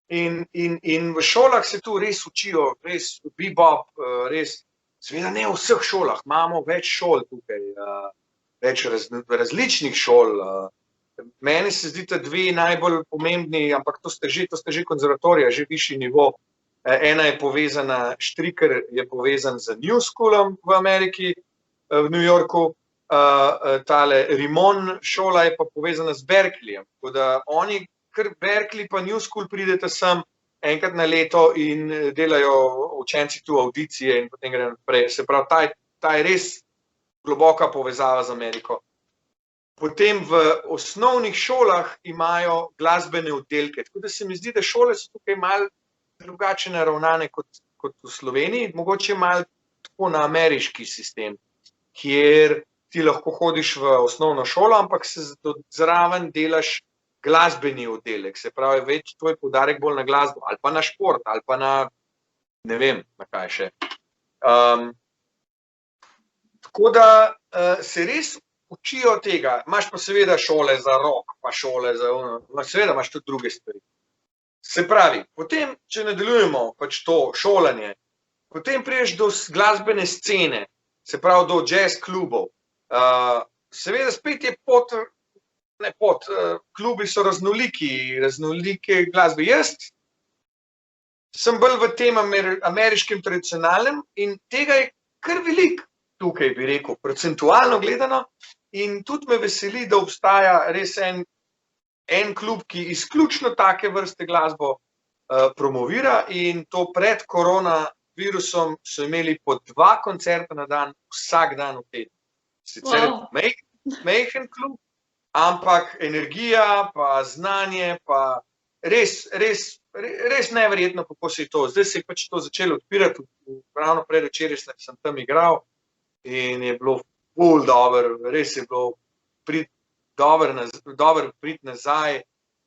in v šolah se tu res učijo, res bebop, res, seveda ne v vseh šolah, imamo več šol tukaj, več različnih šol. Meni se zdita dve najbolj pomembni, ampak to sta že konzervatorija, že višji nivo, Ena je povezana, Striker je povezan z New Schoolom v Ameriki, v New Yorku, tale Rimon šola je pa povezana z Berkeleyjem. Tako da oni, kar Berkeley pa New School pridete sem enkrat na leto in delajo učenci tu audicije in potem gre naprej. Se pravi, ta je res globoka povezava z Ameriko. Potem v osnovnih šolah imajo glasbene oddelke. Tako da se mi zdi, da šole so tukaj malo drugače naravnane kot v Sloveniji, mogoče malo tako na ameriški sistem, kjer ti lahko hodiš v osnovno šolo, ampak se zraven delaš glasbeni oddelek. Se pravi, več tvoj poudarek bolj na glasbo, ali pa na šport, ali pa na, ne vem, na kaj še. Tako da se res učijo tega. Imaš pa seveda šole za rock, pa šole za seveda imaš tudi druge stvari. Se pravi, potem, če nadaljujemo pač to šolanje, potem priješ do glasbene scene, se pravi do jazz klubov. Seveda spet je klubi so raznolike glasbe. Jaz sem bolj v tem ameriškem tradicionalnem in tega je kar veliko tukaj, bi rekel, procentualno gledano, in tudi me veseli, da obstaja res en klub, ki izključno take vrste glasbo promovira, in to pred koronavirusom so imeli po 2 koncerta na dan, vsak dan v teden. Sicer majhen klub, ampak energija, pa znanje, pa res neverjetno, kako se je to. Zdaj se je pač to začelo odpirati, ravno predvčeraj sem tam igral in je bilo ful dobro, res je bilo dober priti nazaj.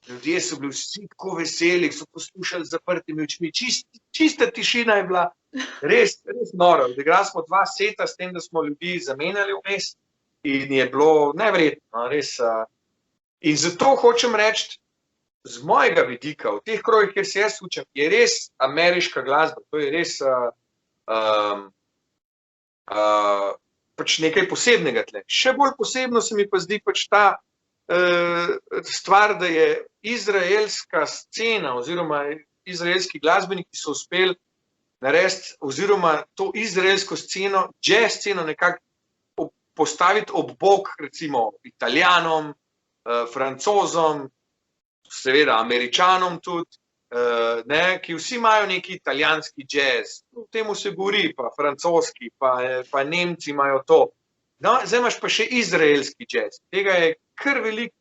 Ljudje so bili vsi tako veseli, so poslušali z zaprtimi očmi, čista tišina je bila, res noro. Odigrali smo 2 seta s tem, da smo ljudi zamenjali vmes in je bilo neverjetno, res. In zato hočem reči, z mojega vidika, v teh krogih, kjer se jaz učim, je res ameriška glasba, to je res pač nekaj posebnega tle. Še bolj posebno se mi pa zdi pač ta stvar, da je izraelska scena oziroma izraelski glasbeniki so uspeli narediti oziroma to izraelsko sceno, jazz sceno nekako postaviti ob bok recimo Italijanom, Francozom, seveda Američanom tudi, ki vsi imajo neki italijanski jazz, v temu se govori, pa francoski, pa Nemci imajo to. No, zdaj imaš pa še izraelski jazz, tega je kar veliko.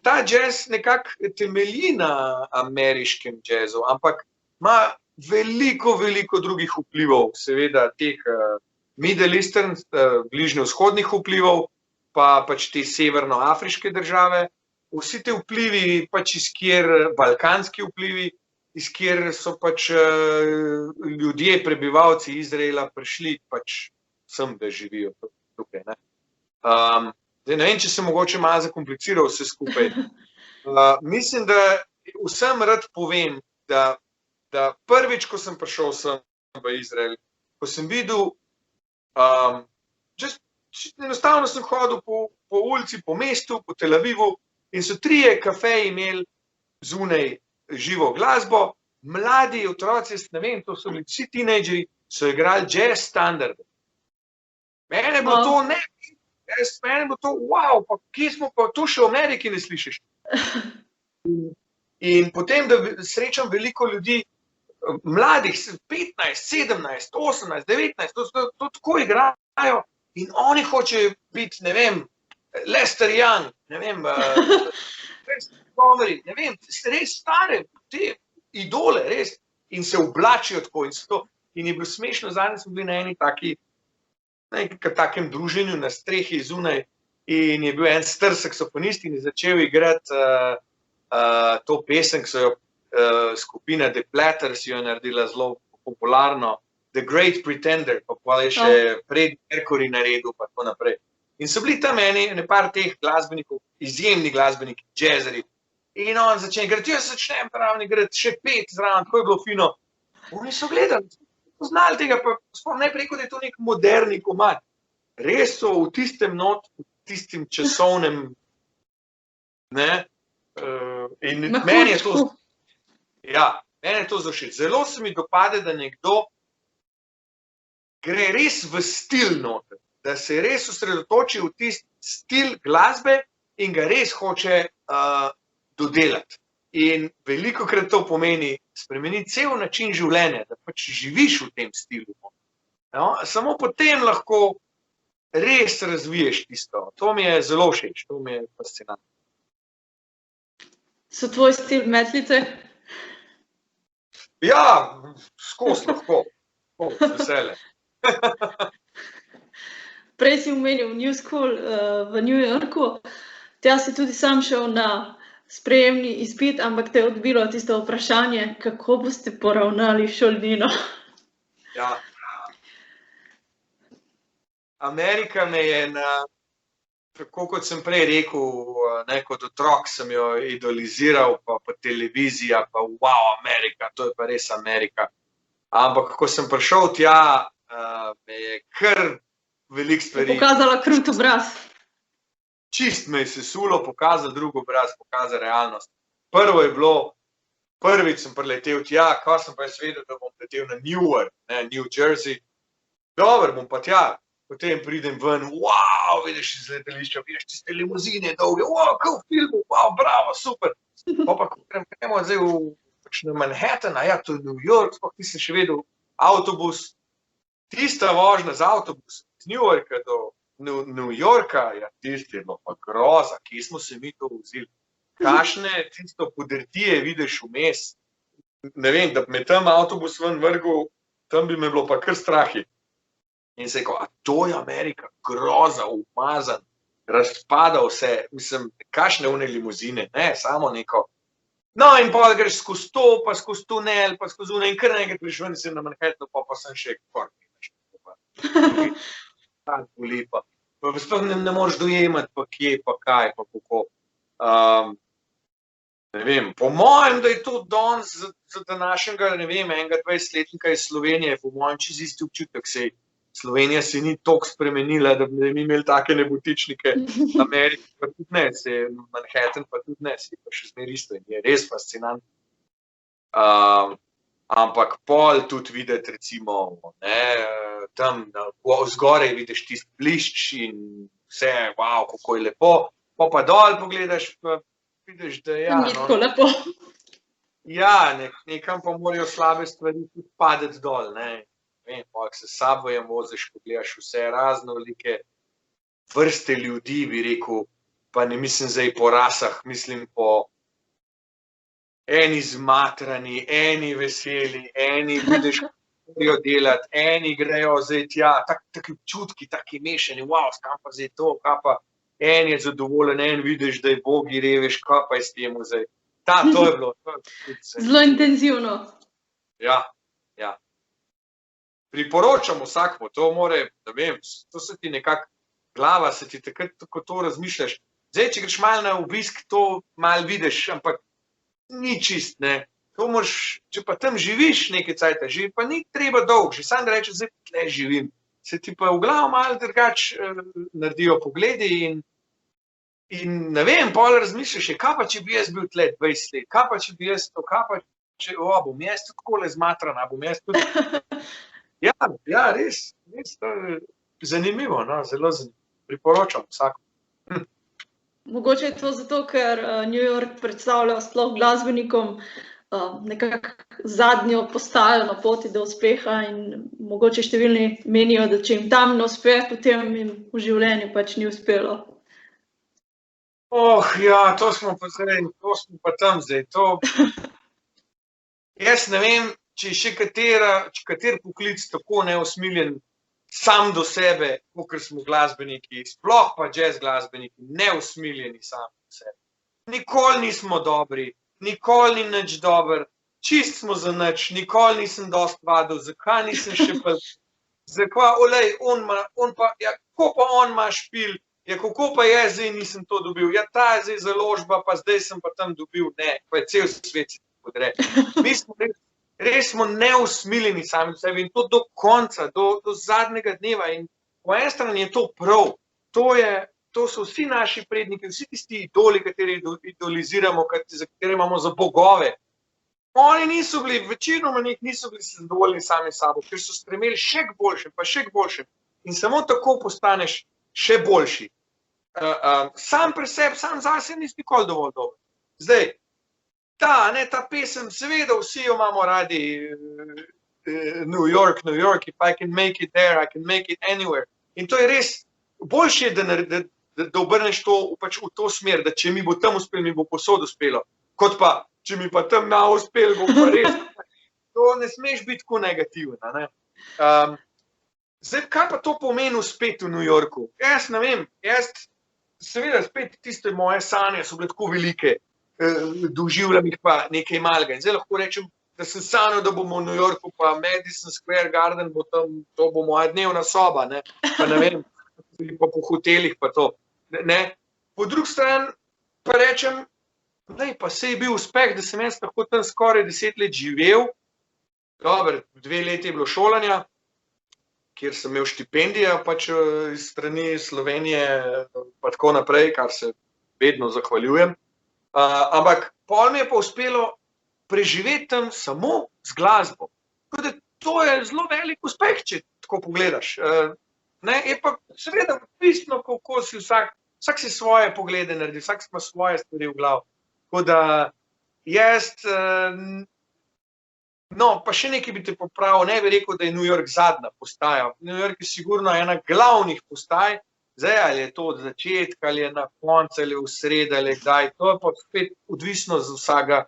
Ta jazz nekako temelji na ameriškem jazzu, ampak ima veliko drugih vplivov, seveda teh Middle Eastern, bližnjevzhodnih vplivov, pa pač te severnoafriške države. Vsi te vplivi, pač iz kjer, balkanski vplivi, iz kjer so pač ljudje, prebivalci Izraela prišli pač sem, da živijo tukaj. Zdaj, ne vem, če sem mogoče malo zakompliciral vse skupaj. Mislim, da vsem rad povem, da prvič, ko sem prišel sem v Izrael, ko sem videl, enostavno sem hodil po ulici, po mestu, po Tel Avivu, in so 3 kafeji imeli zunaj živo glasbo, mladi otroci, ne vem, to so bili vsi teenageri, so igrali jazz standarde. Mene je bilo to mene je bilo to, wow, pa kje smo pa, to še v Ameriki ne slišiš. In potem, da srečam veliko ljudi, mladih, 15, 17, 18, 19, to tako igrajo in oni hočejo biti, ne vem, Lester Young, ne vem, ne vem, res stare, te idole, res, in se oblačijo tako in to. In je bilo smešno, zadnjič smo bili na eni takem druženju na strehi zunaj in je bil en star saksofonist in je začel igrati to pesem, ki so jo skupina The Platters jo naredila zelo popularno, The Great Pretender, pa je še Freddie Mercury naredil, pa tako naprej. In so bili tam par teh glasbenikov, izjemni glasbeniki, jazzeri. In on začne igrati, jaz začnem pravni igrati, še 5 zraven, tako je bilo fino. Oni so gledali, poznali tega, pa najprej rekel, da je to nek moderni komad. Res so v tistem v tistem časovnem, ne, in meni je to, ja, Mene to zelo všeč. Zelo se mi dopade, da nekdo gre res v stil noter, da se res osredotoči v tisti stil glasbe in ga res hoče dodelati. In velikokrat to pomeni spremeniti cel način življenja, da pač živiš v tem stilu. No? Samo potem lahko res razviješ tisto. To mi je zelo všeč, to mi je fascinantno. So tvoj stil metlice? Ja, skozi lahko. Vesele. Prej si omenil New School v New Yorku. Tja si tudi sam šel na sprejemni izpit, ampak te je odbilo tisto vprašanje, kako boste poravnali šolnino. Ja. Amerika me je tako kot sem prej rekel, kot otrok sem jo idoliziral, pa televizija, pa wow, Amerika, to je pa res Amerika. Ampak, ko sem prišel tja, me je kar veliko stvari. Pokazala krut obraz. Čist me je sesulo, pokazal drug obraz, pokazal realnost. Prvo je bilo, prvič sem priletel tja, ko sem pa jaz vedel, da bom letel na Newark, New Jersey. Dobro, bom pa tja. Potem pridem ven, wow, vidiš iz letališča, vidiš tiste limuzine dolge, wow, kot v filmu, wow, bravo, super. Pa ko gremo zdaj na Manhattan, ja, to je New York, ti si še vedel avtobus, tista vožnja z avtobusom, z Newarka do New Yorka, ja, tisti je bilo pa groza, kje smo se mi to vzeli. Kašne tisto podrtije vidiš vmes, ne vem, da me tam avtobus ven vrgel, tam bi me bilo pa kar strahi. In se je rekel, a to je Amerika, groza, umazan, razpada vse, mislim, kakšne one limuzine, ne, samo neko. No, in pa greš skozi to, pa skozi tunel, pa skozi une, in kar nekaj prišel ven, sem na Manhattanu, pa sem še kork. Tako lepa. Pa sploh ne moreš dojemati, pa kje, pa kaj, pa kako. Ne vem, po mojem, da je to danes za današnjega, ne vem, enega 20-letnika iz Slovenije, po mojem, čez isti občutek, sej Slovenija se ni toliko spremenila, da bi mi imeli take nebotičnike. Amerika pa tudi ne, Manhattan pa tudi ne, se pa še zmer isto in je res fascinantno. Ampak pol tudi videti, recimo, tam zgoraj vidiš tisti blišč in vse, wow, kako je lepo. Pa dol pogledaš, pa vidiš, da ja. Ni tako lepo. Ja, nekam pa morajo slabe stvari tudi padeti dol, ne. Pa se s Subwayjem voziš, pogledaš vse raznolike vrste ljudi, bi rekel, pa ne mislim zdaj po rasah, mislim po eni zmatrani, eni veseli, eni vidiš, kako grejo delati, eni grejo zdaj tja, taki občutki, taki mešani, wow, kam pa zdaj to, kaj pa en je zadovoljen, en vidiš, da je bogi reveš, kaj pa je s tem zdaj. To je bilo. Zelo intenzivno. Ja. Priporočam vsakmu, to more, ne vem, to se ti nekako, glava se ti takrat, ko to razmišljaš. Zdaj, če greš malo na obisk, to malo vidiš, ampak ni čist, ne. To moraš, če pa tam živiš nekaj cajta, živi pa ni treba dolg, že sam da rečeš, zdaj tle živim. Se ti pa v glavo malo drugač naredijo pogledi in ne vem, pol razmišljaš, kaj pa če bi jaz bil tle 20 let, kaj pa če bi jaz to, kaj pa če, bom jaz tudi takole zmatrana, bom jaz tudi... Ja, res, to je zanimivo, no, zelo zanimivo. Priporočam vsako. Mogoče je to zato, ker New York predstavlja sploh glasbenikom nekako zadnjo postajo na poti do uspeha in mogoče številni menijo, da če jim tam ne uspe, potem jim v življenju pač ni uspelo. Ja, to smo pa tam zdaj. Jaz ne vem, če je še kater poklic tako neusmiljen sam do sebe, kakor smo glasbeniki, sploh pa jazz glasbeniki, neusmiljeni sami do sebe. Nikoli nismo dobri, nikoli ni nič dober, čist smo za nič, nikoli nisem dosti vadil, zakaj nisem še pa... Zakaj, olej, kako pa on ima špil, kako pa jaz zdaj nisem to dobil, ta je zdaj založba, pa zdaj sem pa tam dobil, ne, pa je cel svet se podre. Mi smo res smo neusmiljeni sami v sebi in to do konca, do zadnjega dneva in po eni strani je to prav, to so vsi naši predniki, vsi tisti idoli, kateri idoliziramo, za katere imamo za bogove, Oni niso bili, večinoma njih niso bili zadovoljni sami sabo, ker so stremeli še k boljšem, pa še k boljšem. In samo tako postaneš še boljši. Sam pri sebi, sam zase nisi nikoli dovolj dober. Zdaj, ta pesem, seveda vsi jo imamo radi, New York, New York, if I can make it there, I can make it anywhere. In to je res, boljše je, da obrneš to pač v to smer, da če mi bo tam uspelo, mi bo posod uspelo, kot pa, če mi pa tam na uspel, bo pa res. To ne smeš biti tako negativna. Ne? Zdaj, kaj pa to pomeni spet v New Yorku? Jaz ne vem, seveda spet tiste moje sanje so bile tako velike, doživljam jih pa nekaj malega. In zdaj lahko rečem, da sem sanjal, da bomo v New Yorku, pa Madison Square Garden bo tam, to bo moja dnevna soba, ne? Pa ne vem, pa po hotelih pa to. Ne? Po drugi strani pa rečem, pa sej je bil uspeh, da sem jaz lahko tam skoraj 10 let živel. Dobar, 2 leti je bilo šolanja, kjer sem imel štipendijo pač iz strani Slovenije, pa tako naprej, kar se vedno zahvaljujem. Ampak pol mi je pa uspelo preživeti tam samo z glasbo. Tako da to je zelo velik uspeh, če tako pogledaš. Je pa seveda pisno, kako si vsak si svoje poglede naredi, vsak ima svoje stvari v glavu. Tako da jaz, pa še nekaj bi te popravil, ne bi rekel, da je New York zadnja postaja. New York je sigurno ena glavnih postaj, zdaj ali je to od začetka, ali je na koncu, ali je v sredi, ali kdaj, to je pa spet odvisno z vsega,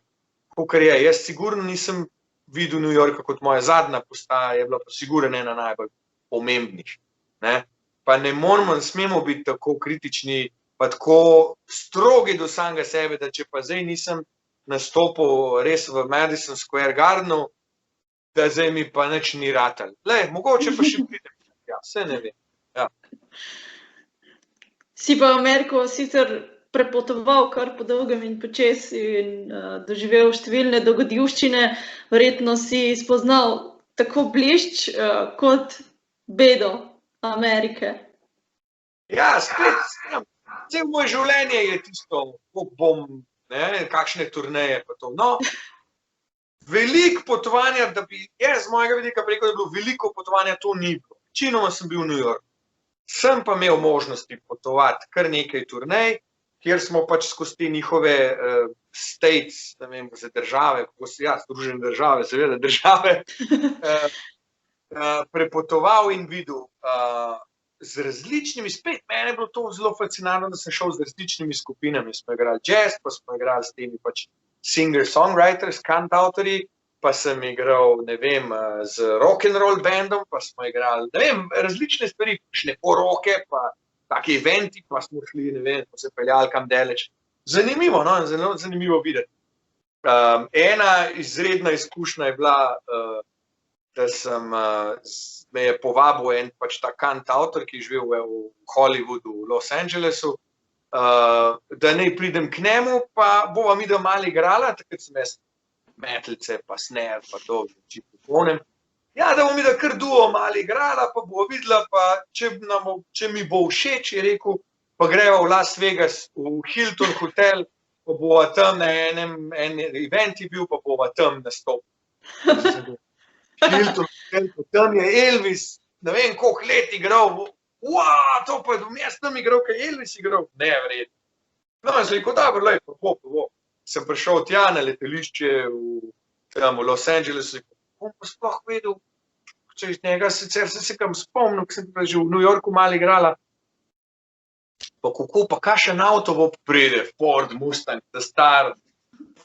kakor je. Jaz sigurno nisem videl New Yorka kot moja zadnja postaja, je bila pa sigurno ena najbolj pomembnih. Ne? Pa ne smemo biti tako kritični, pa tako strogi do samega sebe, da če pa zdaj nisem nastopil res v Madison Square Gardenu, da zdaj mi pa nič ni ratal. Mogoče pa še pridem. Ja, vse ne vem. Ja. Si pa v Ameriko sicer prepotoval kar po dolgem in počez in doživel številne dogodivščine, verjetno si spoznal tako blišč kot bedo Amerike. Ja, spet, cel moje življenje je tisto, kako bom, kakšne turneje pa to. No, veliko potovanja, da bi jaz z mojega vidika rekel, da je bilo veliko potovanja, to ni bilo. Večinoma sem bil v New Yorku. Sem pa imel možnosti potovati kar nekaj turnej, kjer smo pač skozi te njihove states, ne vem, za države, Združene države, seveda države, prepotoval in videl z različnimi, spet mene je bilo to zelo fascinantno, da sem šel z različnimi skupinami. Smo igrali jazz, pa smo igrali s temi pač singer-songwriters, kantautorji, pa sem igral, ne vem, z rock'n'roll bandom, pa smo igrali, ne vem, različne stvari, šne poroke, pa take eventi, pa smo šli, ne vem, pa se peljali kam daleč. Zanimivo, no, zelo zanimivo videti. Ena izredna izkušnja je bila, da me je povabil en pač ta kantautor, ki je živel v Hollywoodu, v Los Angelesu, da naj pridem k njemu, pa bova midva malo igrala, takrat sem jaz metlice, pa snare, pa to, čipofonem. Ja, da bom midva kar duo malo igrala, pa bova videla, pa če mi bo všeč, je rekel, pa greva v Las Vegas, v Hilton hotel, pa bova tam na en event je bil, pa bova tam nastopila. Hilton hotel, pa tam je Elvis, ne vem koliko let igral, to pa je jaz tam igral, kaj Elvis igral, nevredno. No, in sem rekel, dobro, lepo, bo. Sem prišel tja na letališče v Los Angelesu, bom pa sploh vedel, če iz njega sicer sem se kam spomnil, ker sem pa že v New Yorku malo igrala. Pa kako pa kakšen avto bo pride, Ford Mustang, ta star,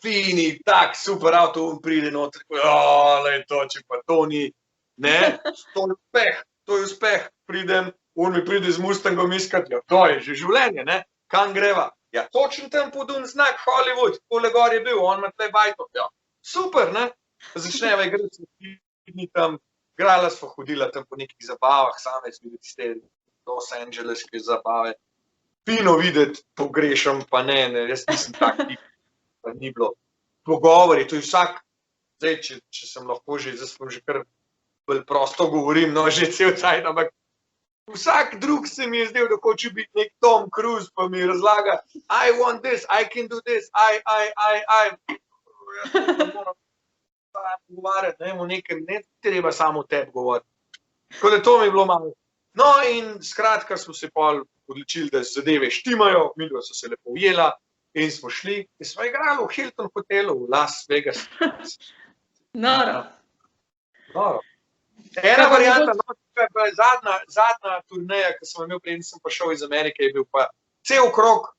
fini, tak, super avto pride noter, to, če pa to ni, ne, to je uspeh, pridem, on mi pride z Mustangom iskat, to je že življenje, ne, kam greva? Ja, točno tam podun znak Hollywood, tole gor je bil, on ima tle bajto. Ja, super, ne? Začneva igrati, tam, igrala sva, hodila tam po nekih zabavah, same videti te Los Angeleske zabave. Fino videti, pogrešam, pa ne, jaz nisem tak tip, pa ni bilo. Pogovori, to je vsak, zdaj, če sem lahko že, zdaj sem že kar bolj prosto govorim, no, že cel cajt, ampak vsak drug se mi je zdel, da hoče biti nek Tom Cruise, pa mi razlaga, I want this, I can do this, I. pogovarjati, ne, o nekem, ne treba samo o tebi govoriti. Tako da to mi je bilo malo. No, in skratka smo se pol odločili, da zadeve štimajo, midva so se lepo ujela in smo šli in smo igrali v Hilton hotelu v Las Vegas. Noro. Noro. Ena varianta, no, to je bila zadnja turneja, ki sem imel, preden sem prišel iz Amerike, je bil pa cel krog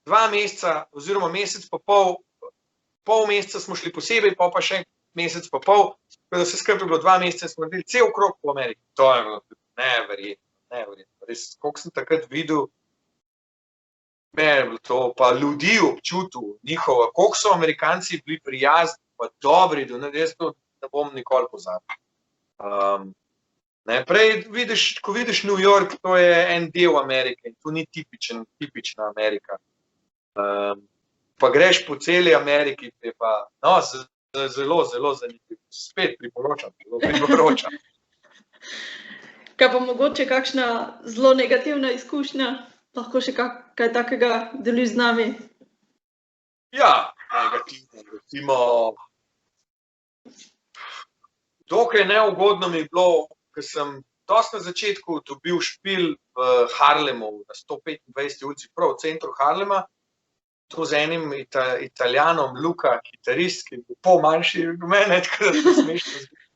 2 meseca oziroma mesec pa pol meseca smo šli posebej, pa še mesec pa pol, tako da se skupaj bilo 2 meseca in smo naredili cel krog po Ameriki. To je bilo neverjetno. Res, koliko sem takrat videl, meni je bilo to, pa ljudi občutil njihova, koliko so Amerikanci bili prijazni, pa dobri, jaz to ne bom nikoli pozabil. Prej, ko vidiš New York, to je en del Amerike in to ni tipična Amerika. Pa greš po celi Ameriki, je pa zelo, zelo zanimivo. Spet priporočam. Kaj pa mogoče kakšna zelo negativna izkušnja, lahko še kaj takega deliš z nami? Ja, negativno, recimo, dokaj neugodno mi je bilo, ker sem dosti na začetku dobil špil v Harlemu, na 125. ulici, prav v centru Harlema, to z enim Italijanom, Luka, kitarist, ki je bil pol manjši od mene, tako da to smešno zgodilo.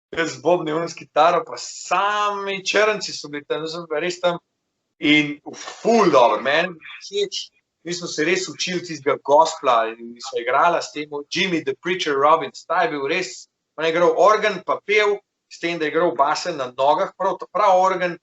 Z bobnim s kitaro, pa sami črnci so bili tam, res tam in ful dobro, meni všeč. Mi smo se res učili tistega gospla in smo igrala s tem Jimmy the Preacher Robbins, ta je bil res, on je igral organ pa pev, s tem, da je igral basen na nogah, prav organ,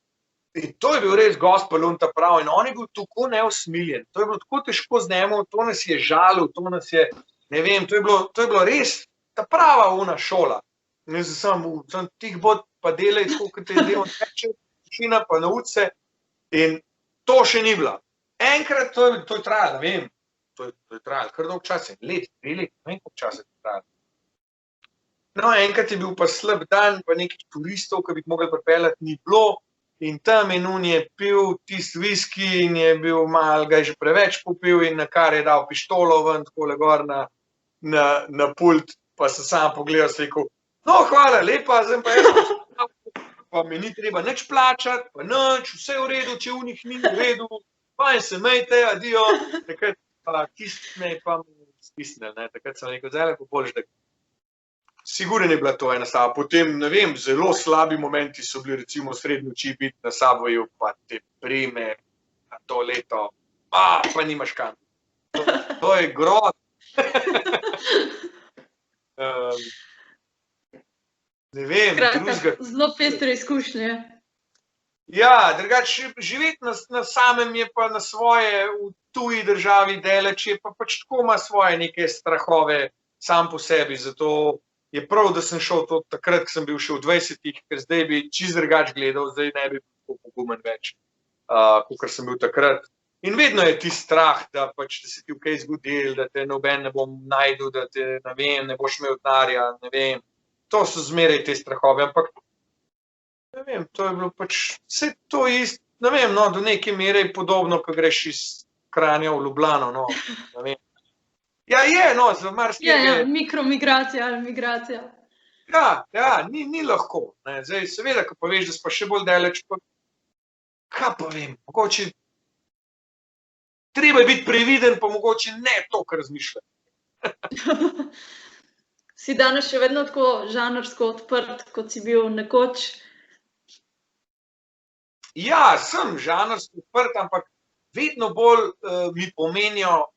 in to je bil res gospel on ta prav, in on je bil tako neusmiljen, to je bilo tako težko z njemu, to nas je žalil, to nas je, ne vem, to je bilo res ta prava ona šola. Ne sem tih bod pa delaj, tako kot je delal teče, tišina pa nauč se in to še ni bila. Enkrat to je trajalo, ne vem, to je trajalo kar dolgo časa, let, 2 leti, ne vem, koliko časa je trajalo. No, enkrat je bil pa slab dan, pa nekih turistov, ki bi jih mogli pripeljati, ni bilo in tam in on je pil tisti viski in je bil malo, ga je že preveč popil in na kar je dal pištolo ven, takole gor na pult, pa sem sam pogledal, se rekel, no, hvala, lepa, zdaj pa pa mi ni treba nič plačati, pa nič, vse v redu, če v njih ni v redu, pa in se mejte, adijo, takrat pa kisne, pa mi stisnili, takrat sem rekel, zdaj pa boljš, da sigurno je bila to ena stava, potem, ne vem, zelo slabi momenti so bili, recimo srednji oči biti na Subwayu, pa te prime na to leto, pa nimaš kam. To je grozno. Ne vem, drugega. Zelo pestre izkušnje. Ja, drugače živeti na samem je pa na svoje v tuji državi daleč, je pa pač tako ima svoje neke strahove sam po sebi, zato je prav, da sem šel to takrat, ko sem bil še v 20-ih, ker zdaj bi čisto drugače gledal, zdaj ne bi bil tako pogumen več, kakor sem bil takrat. In vedno je ti strah, da se ti v kaj zgodil, da te noben ne bom najdel, da te, ne vem, ne boš imel denarja, ne vem. To so zmeraj te strahove, ampak ne vem, to je bilo pač vse to isto, ne vem, no, do neke mere je podobno, ko greš iz Kranja v Ljubljano, no, ne vem. Ja, je, no, za marsikaj je. Ja, mikromigracija ali migracija. Ja, ni lahko, ne, zdaj seveda, ko pa veš, da si pa še bolj daleč, pa kaj pa vem, mogoče treba je biti previden, pa mogoče ne toliko razmišljati. Si danes še vedno tako žanrsko odprt, kot si bil nekoč? Ja, sem žanrsko odprt, ampak vedno bolj mi pomenijo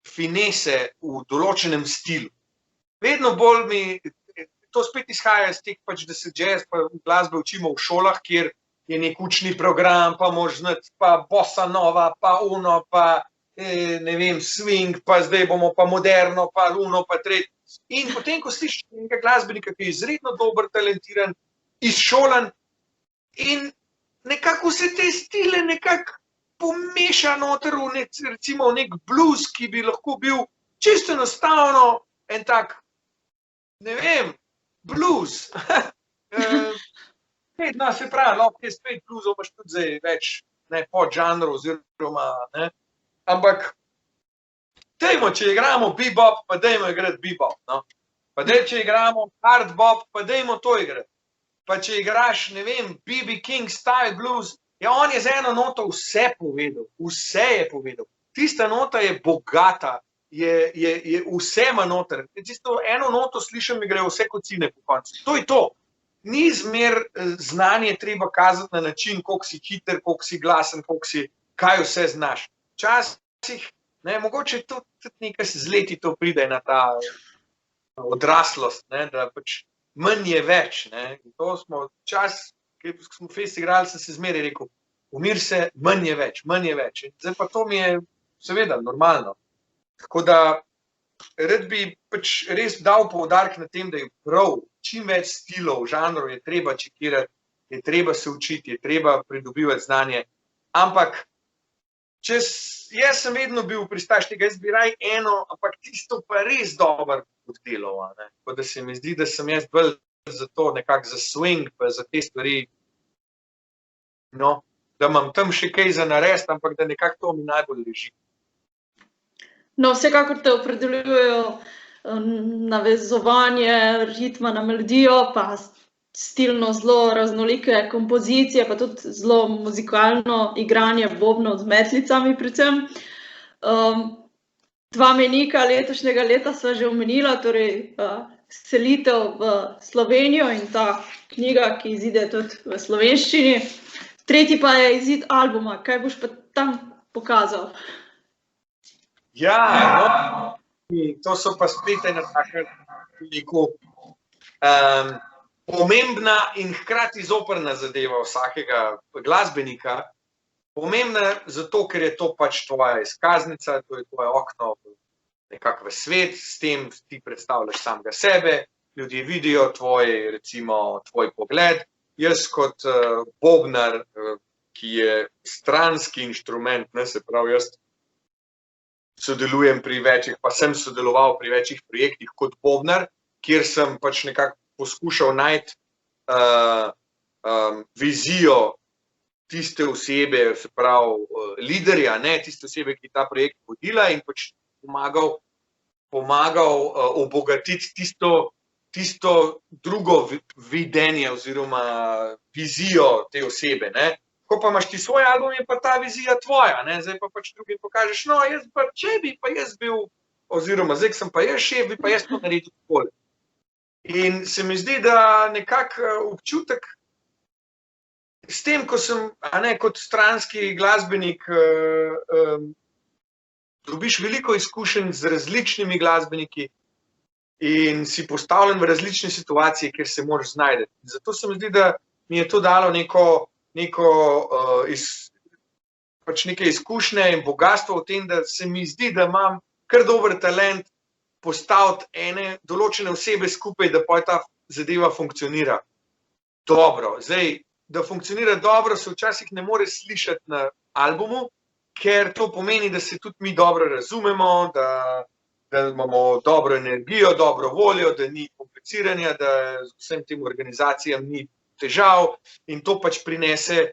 finese v določenem stilu. Vedno bolj mi, to spet izhaja iz teh pač, da se jazz pa glasbe učimo v šolah, kjer je nek učni program, pa moraš znati pa bossa nova, pa uno, pa ne vem, swing, pa zdaj bomo pa moderno, pa uno, pa tretjo. In potem, ko slišiš nekega glasbenika, ki je izredno dober, talentiran, izšolan in nekako vse te stile nekako pomeša noter v recimo nek blues, ki bi lahko bil čisto enostavno en tak, ne vem, blues. No, se pravi, lahko je spet bluesov, imaš tudi zdaj več podžanrov oziroma, ne, ampak dajmo, če igramo bebop, pa dajmo igrati bebop, no. Pa daj, če igramo hard bop, pa dajmo to igrati. Pa če igraš, ne vem, B.B. King style blues, ja, on je z eno noto vse povedal, vse je povedal. Tista nota je bogata, je vse ima noter. Tisto eno noto slišim, mi gre vse kocine po koncu. To je to. Ni zmer znanje treba kazati na način, koliko si hiter, koliko si glasen, kaj vse znaš. Včasih, ne, mogoče tudi nekaj z leti to pride na ta odraslost, ne, da pač manj je več. Ne. In to smo čas, ki smo fest igrali, sem se zmeraj rekel, umir se, manj je več. In zdaj pa to mi je seveda normalno. Tako da rad bi pač res dal poudarek na tem, da je prav, čim več stilov, žanrov je treba čekirati, je treba se učiti, je treba pridobivati znanje. Ampak, jaz sem vedno bil pristaš tega, jaz bi raj eno, ampak tisto pa res dobro oddelal. Tako da se mi zdi, da sem jaz bolj za to nekako za swing, pa za te stvari, no, da imam tam še kaj za narediti, ampak da nekako to mi najbolj leži. No, vsekakor te opredeljujejo navezovanje ritma na melodijo, pa stilno zelo raznolike kompozicije, pa tudi zelo muzikalno igranje bobnov z metlicami predvsem. Dva mejnika letošnjega leta sva že omenila, torej selitev v Slovenijo in ta knjiga, ki izide tudi v slovenščini. Tretji pa je izid albuma. Kaj boš pa tam pokazal? Ja, no, to so pa spet ena taka pomembna in hkrati zoprna zadeva vsakega glasbenika. Pomembna zato, ker je to pač tvoja izkaznica, to je tvoje okno nekako v svet, s tem ti predstavljaš samega sebe, ljudje vidijo tvoj pogled. Jaz kot bobnar, ki je stranski inštrument, ne, se pravi, jaz sodelujem pri večjih, pa sem sodeloval pri večjih projektih kot bobnar, kjer sem pač nekako poskušal najti vizijo tiste osebe, se pravi liderja, ne, tiste osebe, ki je ta projekt vodila in pač pomagal obogatiti tisto drugo videnje oziroma vizijo te osebe, ne. Ko pa imaš ti svoj album, je pa ta vizija tvoja, ne, zdaj pa pač drugim pokažeš, no, če bi pa jaz bil, oziroma zdaj, sem pa jaz šef, bi pa jaz to naredil takole. In se mi zdi, da nekako občutek s tem, ko sem, kot stranski glasbenik, dobiš veliko izkušenj z različnimi glasbeniki in si postavljen v različne situacije, kjer se moraš znajti. Zato se mi zdi, da mi je to dalo neke izkušnje in bogatstvo v tem, da se mi zdi, da imam kar dober talent postaviti ene določene osebe skupaj, da pa ta zadeva funkcionira dobro. Zdaj, da funkcionira dobro, se včasih ne more slišati na albumu, ker to pomeni, da se tudi mi dobro razumemo, da imamo dobro energijo, dobro voljo, da ni kompliciranja, da z vsem tem organizacijam ni težav in to pač prinese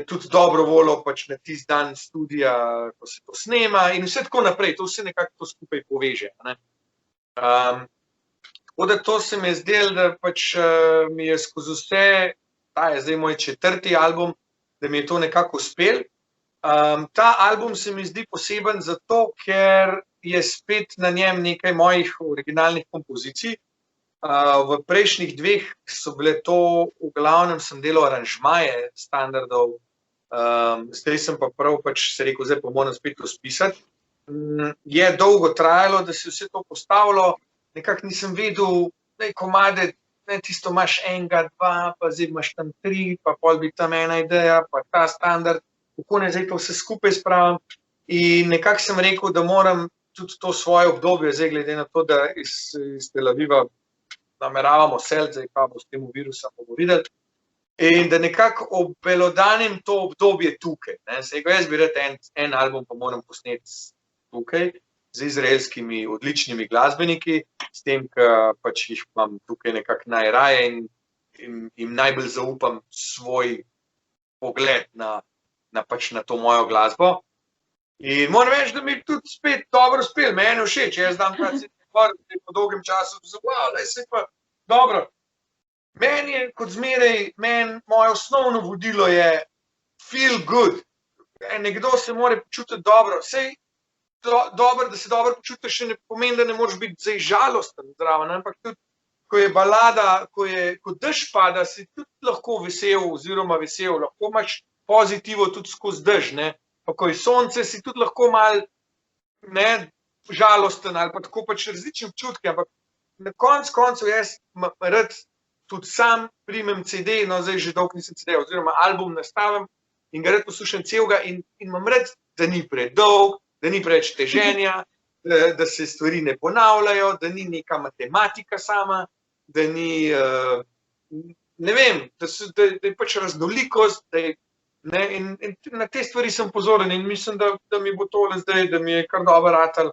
tudi dobro voljo pač na tisti dan studija, ko se to snema in vse tako naprej, to vse nekako to skupaj poveže. Tako da to se mi je zdelo, da pač mi je skozi vse, ta je zdaj moj 4. album, da mi je to nekako uspel. Ta album se mi zdi poseben zato, ker je spet na njem nekaj mojih originalnih kompozicij. V prejšnjih 2 so bile to, v glavnem sem delal aranžmaje standardov, zdaj sem pa prav pač se rekel, zdaj pa moram spet to spisati. Je dolgo trajalo, da se vse to postavilo, nekako nisem vedel, da je komade, tisto imaš 1, 2, pa zdaj imaš tam 3, pa pol bi tam ena ideja, pa ta standard, kako ne zdaj to vse skupaj spravim. In nekako sem rekel, da moram tudi to svoje obdobje, zdaj glede na to, da iz Tel Aviva nameravamo seliti, zdaj pa bo s tem virusom bomo videli, in da nekako obelodanim to obdobje tukaj. Zdaj, jaz bi rad en album pa moram posneti tukaj, z izraelskimi odličnimi glasbeniki, s tem, ker pač jih imam tukaj nekako najraje in jim najbolj zaupam svoj pogled na to mojo glasbo. In moram reči, da mi tudi spet dobro uspel, meni všeč, jaz dam po dolgem času, wow, da se pa dobro. Meni je kot zmeraj, moje osnovno vodilo je feel good. Nekdo se mora počutiti dobro. Sej dobro, da se dobro počutiš, še ne pomeni, da ne moreš biti zdaj žalosten zraven, ampak tudi, ko je balada, ko dež pada, si tudi lahko vesel oziroma vesel, lahko imaš pozitivo tudi skozi dež, ne. Pa ko je sonce, si tudi lahko malo, ne, žalosten ali pa tako pač različni občutki, ampak na koncu jaz rad tudi sam primem CD, no zdaj že dolgo nisem CD, oziroma album nastavim in ga rad poslušam celega in imam rad, da ni predolg, da ni preveč teženja, da se stvari ne ponavljajo, da ni neka matematika sama, da ni, ne vem, da je pač raznolikost, da je, ne, in na te stvari sem pozoren in mislim, da mi bo tole zdaj, da mi je kar dobro ratalo.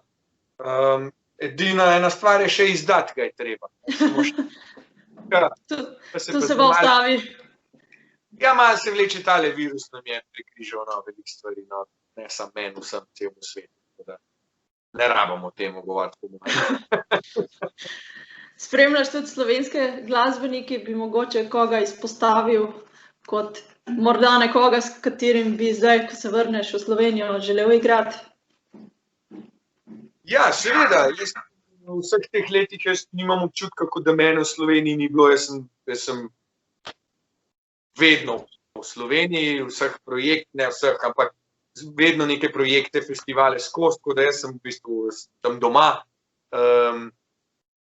Edina ena stvar je še izdati ga je treba. To se pa ustavi. Ja, malo se vleče tale virus, nam je prekrižal veliko stvari, ne samo meni, vsem celemu svetu. Ne rabimo o tem govoriti, po mojem. Spremljaš tudi slovenske glasbenike, bi mogoče koga izpostavil kot morda nekoga, s katerim bi zdaj, ko se vrneš v Slovenijo, želel igrati? Ja, seveda. V vseh teh letih jaz nimam občutka, kot da mene v Sloveniji ni bilo. Jaz sem vedno v Sloveniji, vseh projekt, ne vseh, ampak vedno neke projekte, festivale skozi, tako da jaz sem v bistvu tam doma.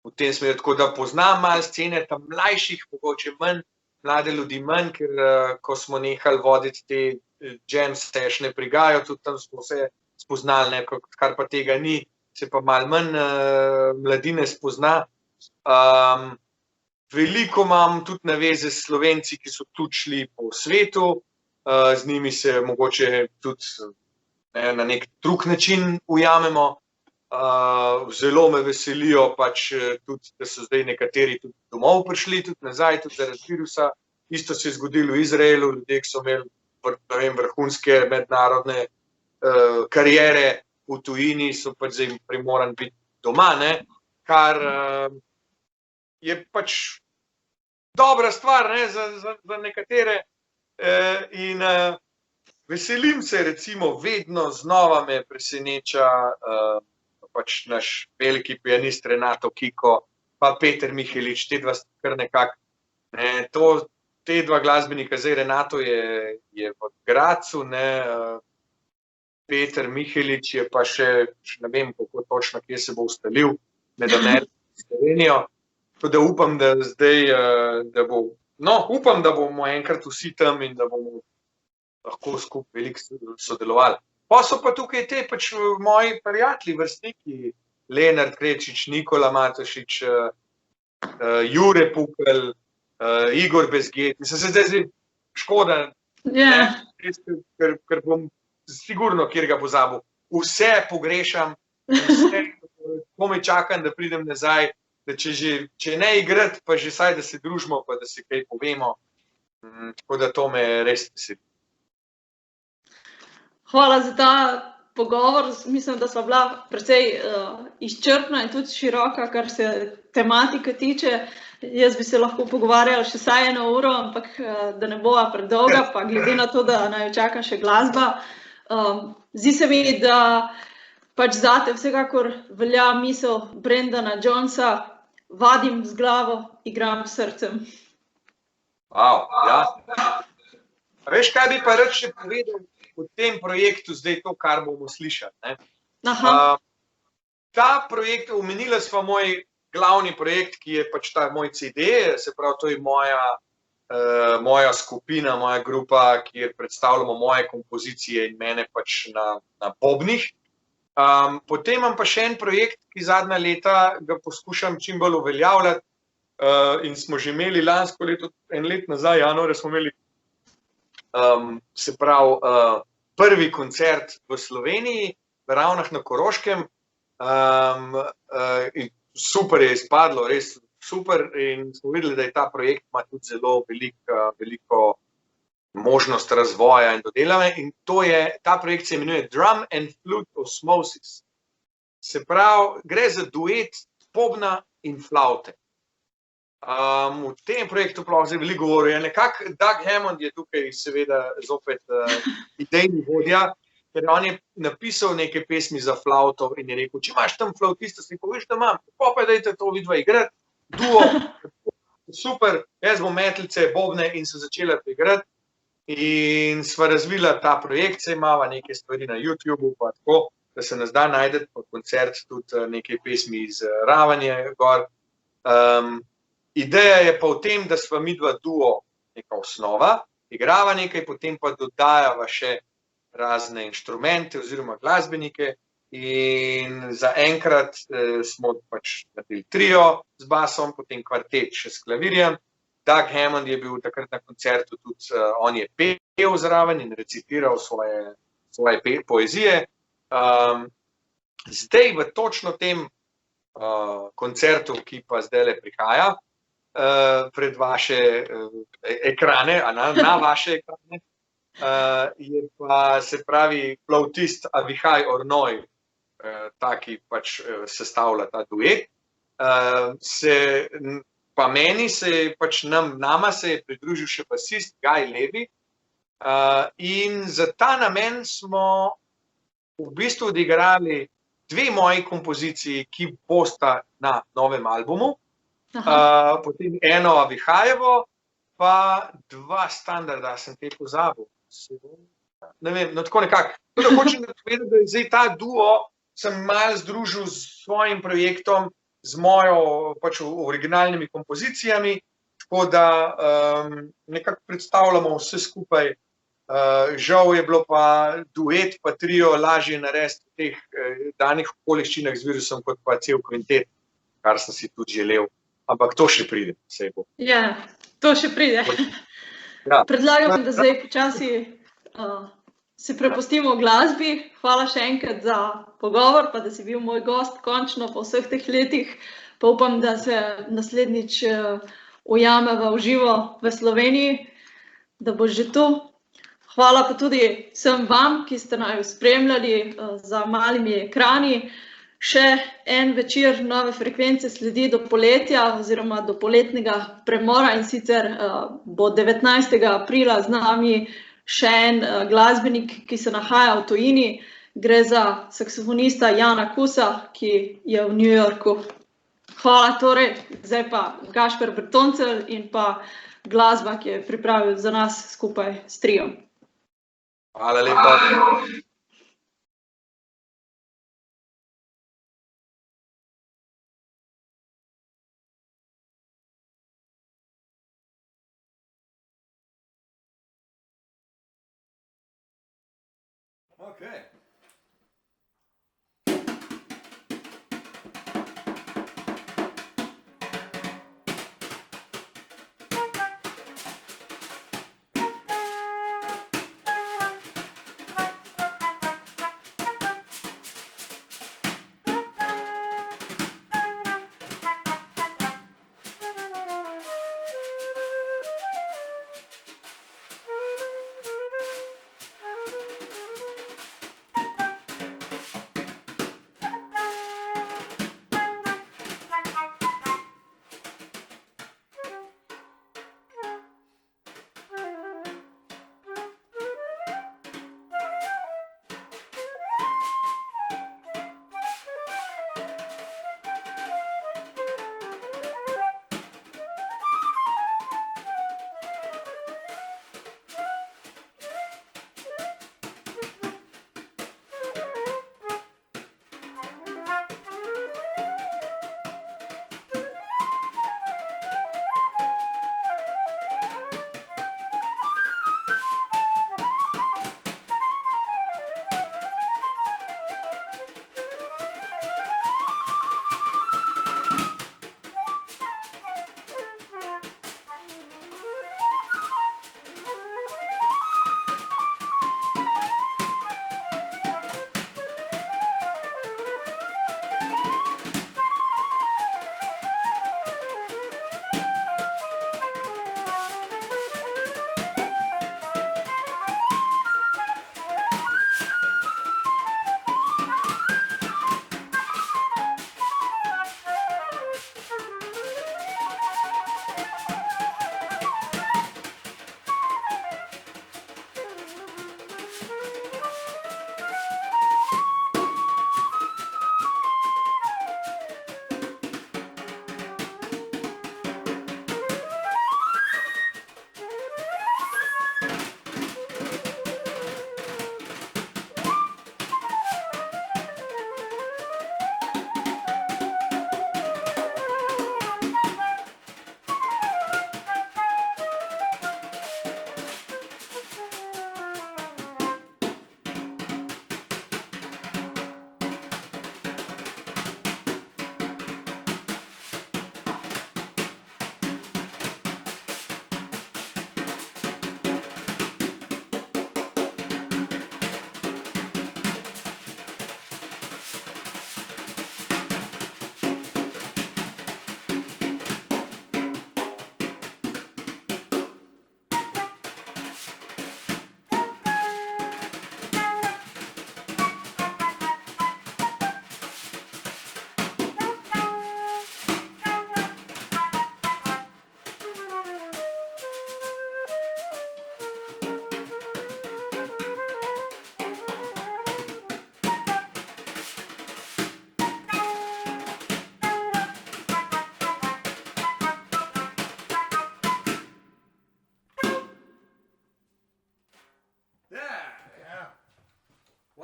V tem smeru, tako da poznam malo scene tam mlajših, mogoče manj, mlade ljudi manj, ker ko smo nehali voditi te jam sessione pri Gaju, tudi tam smo se spoznali, kar pa tega ni, se pa malo manj mladine spozna. Veliko imam tudi naveze s Slovenci, ki so tudi šli po svetu, z njimi se mogoče tudi na nek drug način ujamemo. Zelo me veselijo pač tudi, da so zdaj nekateri tudi domov prišli, tudi nazaj, tudi zaradi virusa. Isto se je zgodilo v Izraelu, ljudje, ki so imeli vrhunske mednarodne kariere v tujini, so pač zdaj primorani biti doma, ne, kar je pač dobra stvar, ne, za nekatere in veselim se, recimo, vedno znova me preseneča pač naš veliki pianist Renato Kiko, pa Peter Mihelič, te dva kar nekako, ne, te dva glasbenika, zdaj Renato je v Gracu, ne, Peter Mihelič je pa še ne vem, kako točno, kje se bo ustalil med Ameriko in Slovenijo. Tako da upam, da zdaj, upam, da bomo enkrat vsi tam in da bomo lahko skupaj veliko sodelovali. Pa so pa tukaj te pač moji prijatelji, vrstniki, Lenart Krečič, Nikola Matošič, Jure Pukl, Igor Bezget. Mislim, se zdaj škoda, ker bom sigurno, kjer ga pozabil. Vse pogrešam, vse komaj čakam, da pridem nazaj, da če ne igrati, pa že saj, da se družimo, pa da se kaj povemo. Tako da to me res veseli. Hvala za ta pogovor. Mislim, da sva bila precej izčrpna in tudi široka, kar se tematike tiče. Jaz bi se lahko pogovarjala še vsaj 1 uro, ampak da ne bova predolga, pa glede na to, da naju čaka še glasba. Zdi se mi, da pač zate vsekakor velja misel Brendana Jonesa, vadim z glavo, igram s srcem. Wow, ja. Veš, kaj bi pa rad še povedal v tem projektu, zdaj to, kar bomo slišali, ne? Ta projekt, omenila sva moj glavni projekt, ki je pač ta moj CD, se pravi, to je moja skupina, moja grupa, kjer predstavljamo moje kompozicije in mene pač na bobnih. Potem imam pa še en projekt, ki zadnja leta ga poskušam čim bolj uveljavljati in smo že imeli lansko leto, 1 let nazaj, januarja smo imeli, se pravi, prvi koncert v Sloveniji, v Ravnah na Koroškem. In super je izpadlo, res super, in smo videli, da je ta projekt ima tudi zelo veliko možnost razvoja in dodelave, in ta projekt se imenuje Drum and Flute Osmosis. Se pravi, gre za duet bobna in flavte. V tem projektu zdaj veliko govorijo. Nekako Doug Hammond je tukaj seveda zopet idejni vodja, ker on je napisal neke pesmi za flavto in je rekel, če imaš tam flavtista, si poveš, da imam, pa dajte to vidva igrati, duo, super, jaz bom metlice, bobne in se začela igrati. In sva razvila ta projekt, se imava neke stvari na YouTubeu, pa tako, da se nas da najdeti po koncert tudi nekaj pesmi iz Ravanje gor. Ideja je pa v tem, da sva midva duo neka osnova, igrava nekaj, potem pa dodajava še razne inštrumente oziroma glasbenike in zaenkrat smo pač naredili trio z basom, potem kvartet še s klavirjem. Doug Hammond je bil takrat na koncertu tudi, on je pel zraven in recitiral svoje poezije. Zdaj v točno tem koncertu, ki pa zdajle prihaja, pred vaše ekrane, na vaše ekrane, je pa, se pravi, flautist Avihaj Ornoj, taki pač sestavlja ta duet. Pa meni nama se je pridružil še basist Guy Levi in za ta namen smo v bistvu odigrali 2 moji kompoziciji, ki bosta na novem albumu. Potem eno Avihajevo, pa 2 standarda, sem te pozabil. Ne vem, no tako nekako. Tako da hočem povedati, da je zdaj ta duo sem malo združil s svojim projektom, z mojo pač originalnimi kompozicijami, tako da nekako predstavljamo vse skupaj. Žal je bilo pa duet pa trio lažje narediti v teh danih okoliščinah z virusom, kot pa cel kvintet, kar sem si tudi želel. Ampak to še pride, sej bo. Ja, to še pride. Ja. Predlagam, da zdaj počasi se prepustimo glasbi. Hvala še enkrat za pogovor, pa da si bil moj gost končno po vseh teh letih. Pa upam, da se naslednjič ujameva v živo v Sloveniji, da boš že tu. Hvala pa tudi vsem vam, ki ste naju spremljali za malimi ekrani. Še en večer Nove frekvence sledi do poletja oziroma do poletnega premora in sicer bo 19. aprila z nami še en glasbenik, ki se nahaja v tujini. Gre za saksofonista Jana Kusa, ki je v New Yorku. Hvala torej, zdaj pa Gašper Bertoncelj in pa glasba, ki je pripravil za nas skupaj s triom. Hvala lepa. Okay.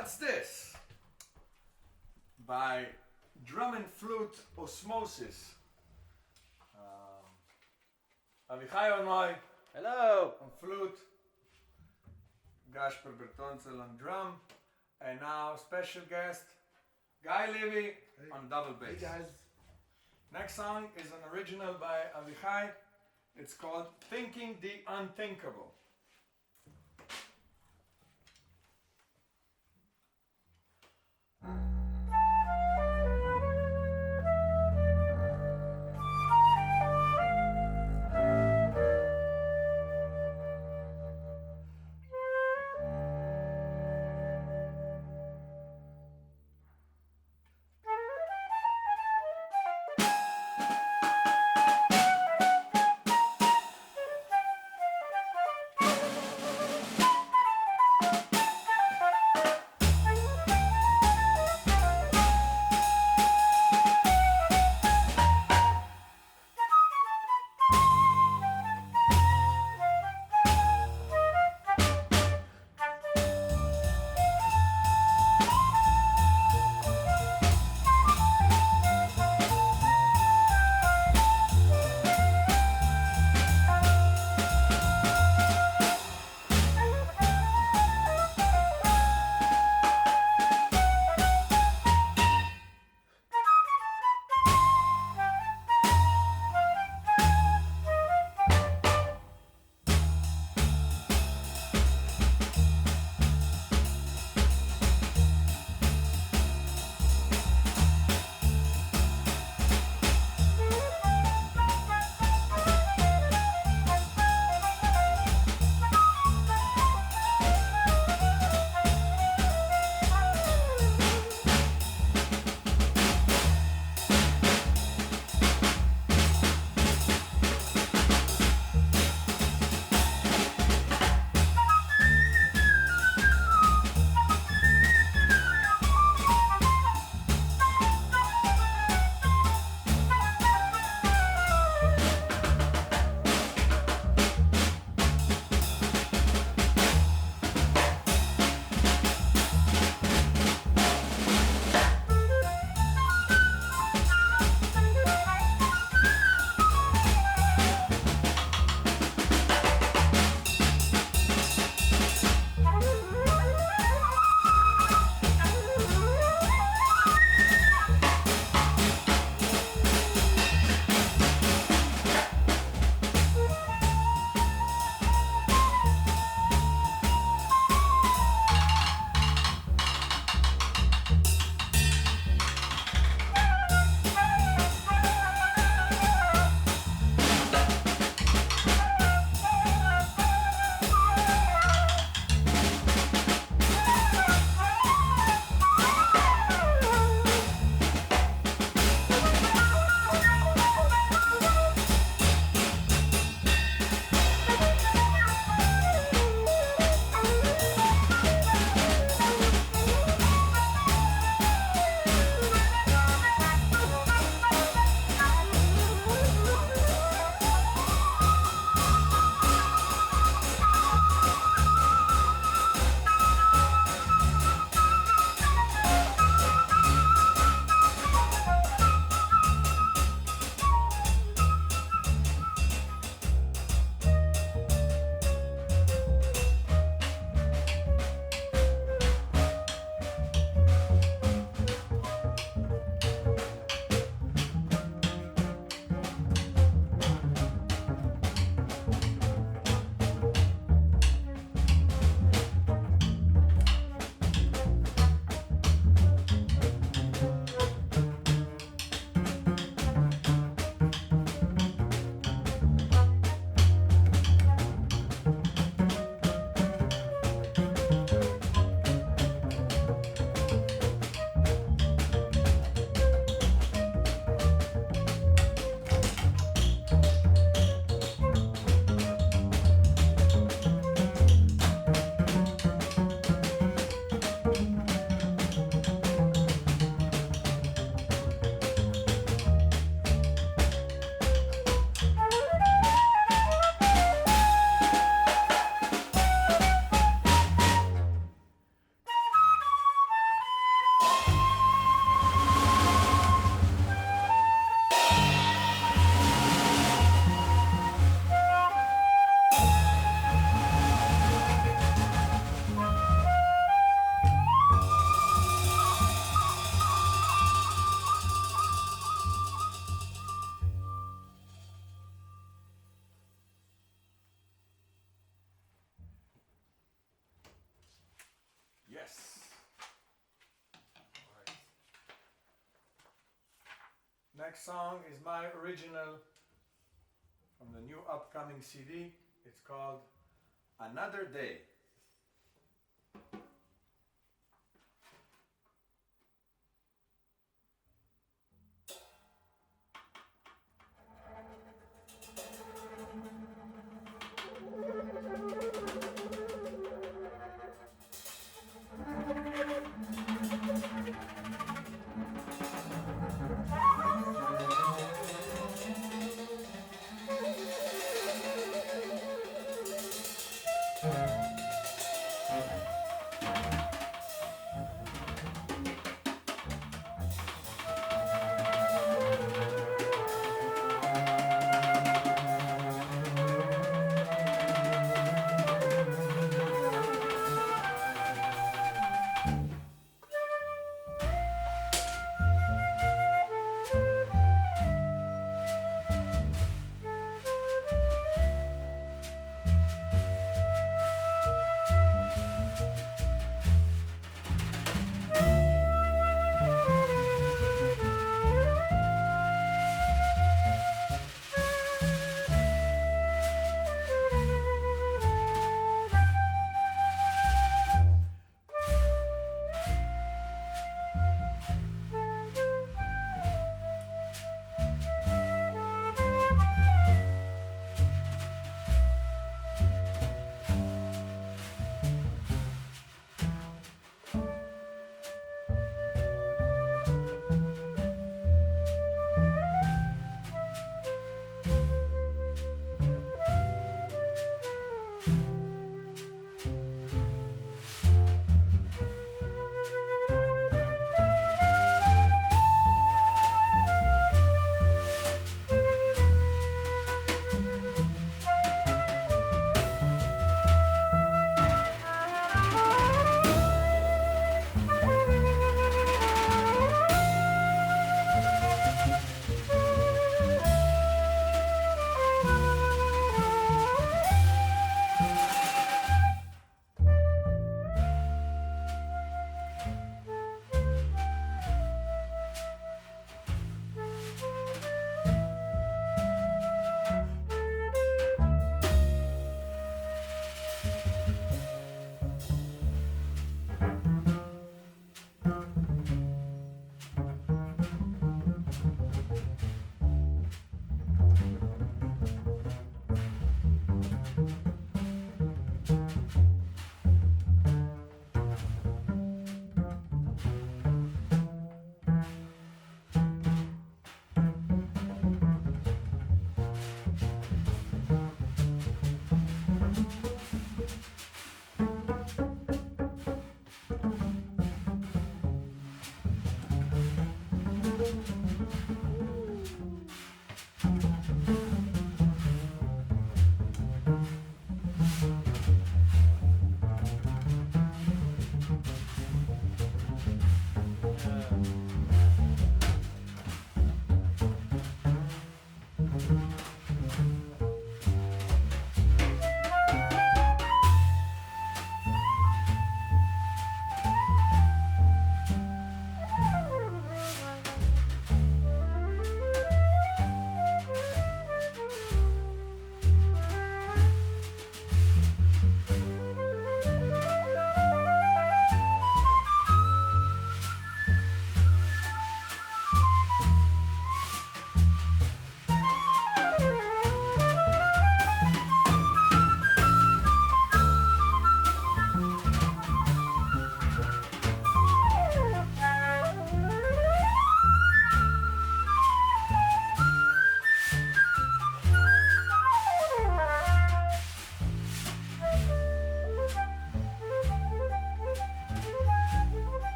What's this? By Drum and Flute Osmosis. Avichai on my Hello. on flute, Gaspar Bertonzel on drum, and now special guest Guy Levy on double bass. Hey guys. Next song is an original by Avichai. It's called Thinking the Unthinkable. Next song is my original from the new upcoming CD. It's called Another Day.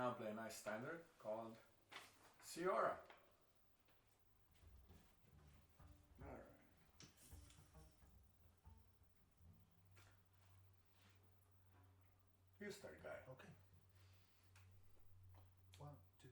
now play a nice standard called Ciora. All right. You start, guy. Okay. 1, 2.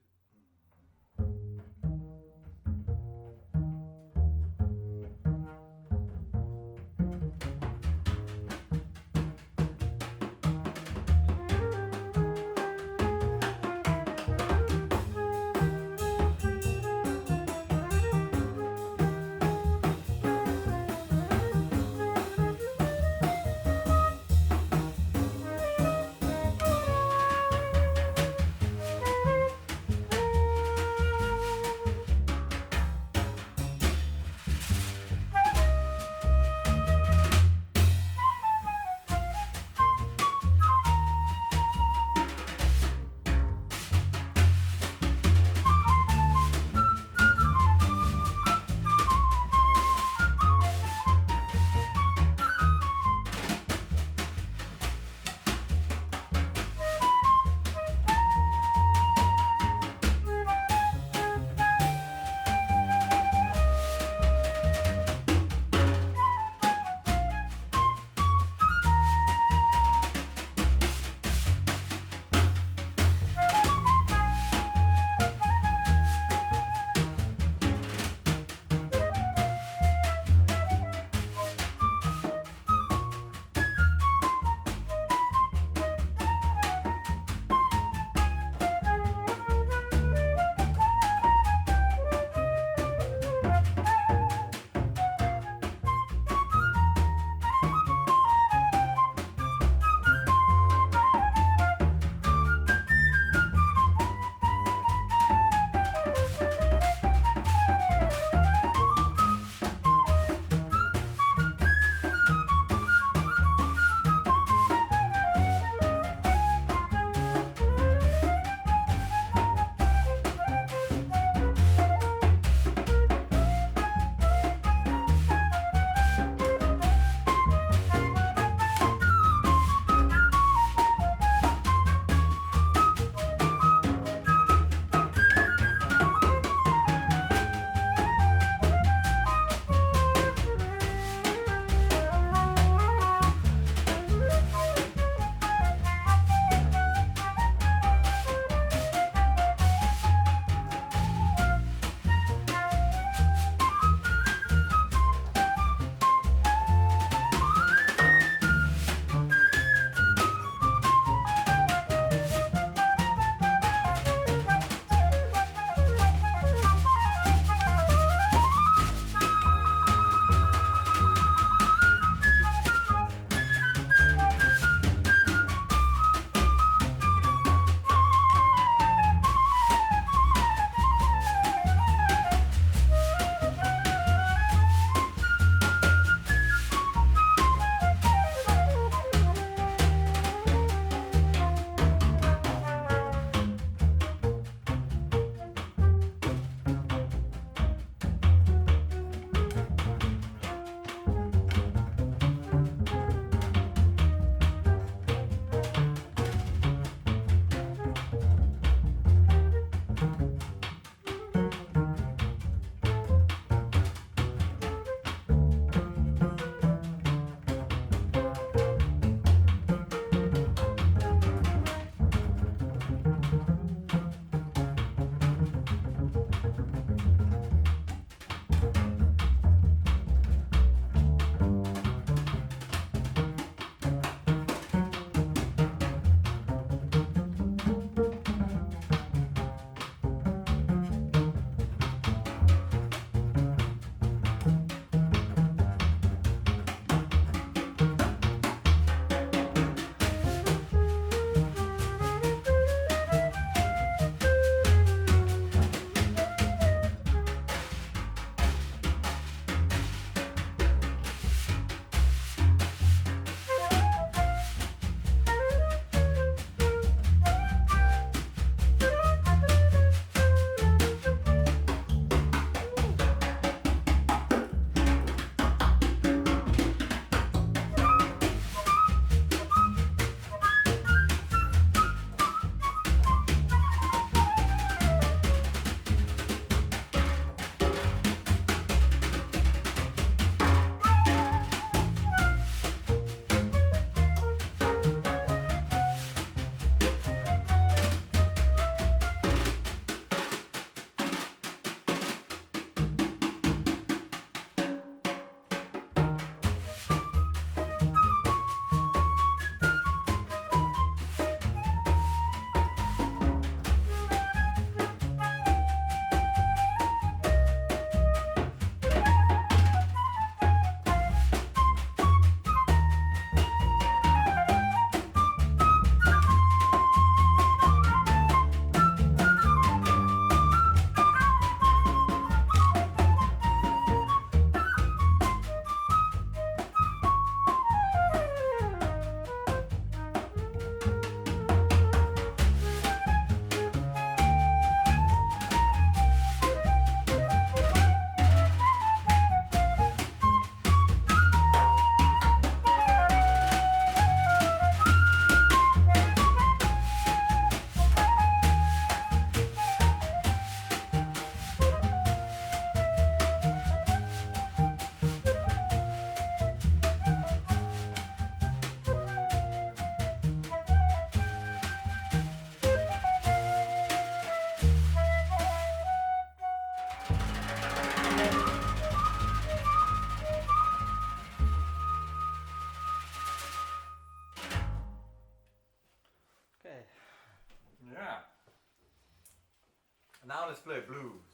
Now let's play blues.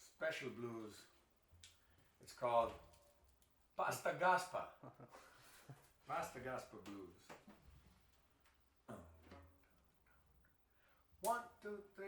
Special blues. It's called Pasta Gaspa. Pasta Gaspa blues. 1, 2, 3.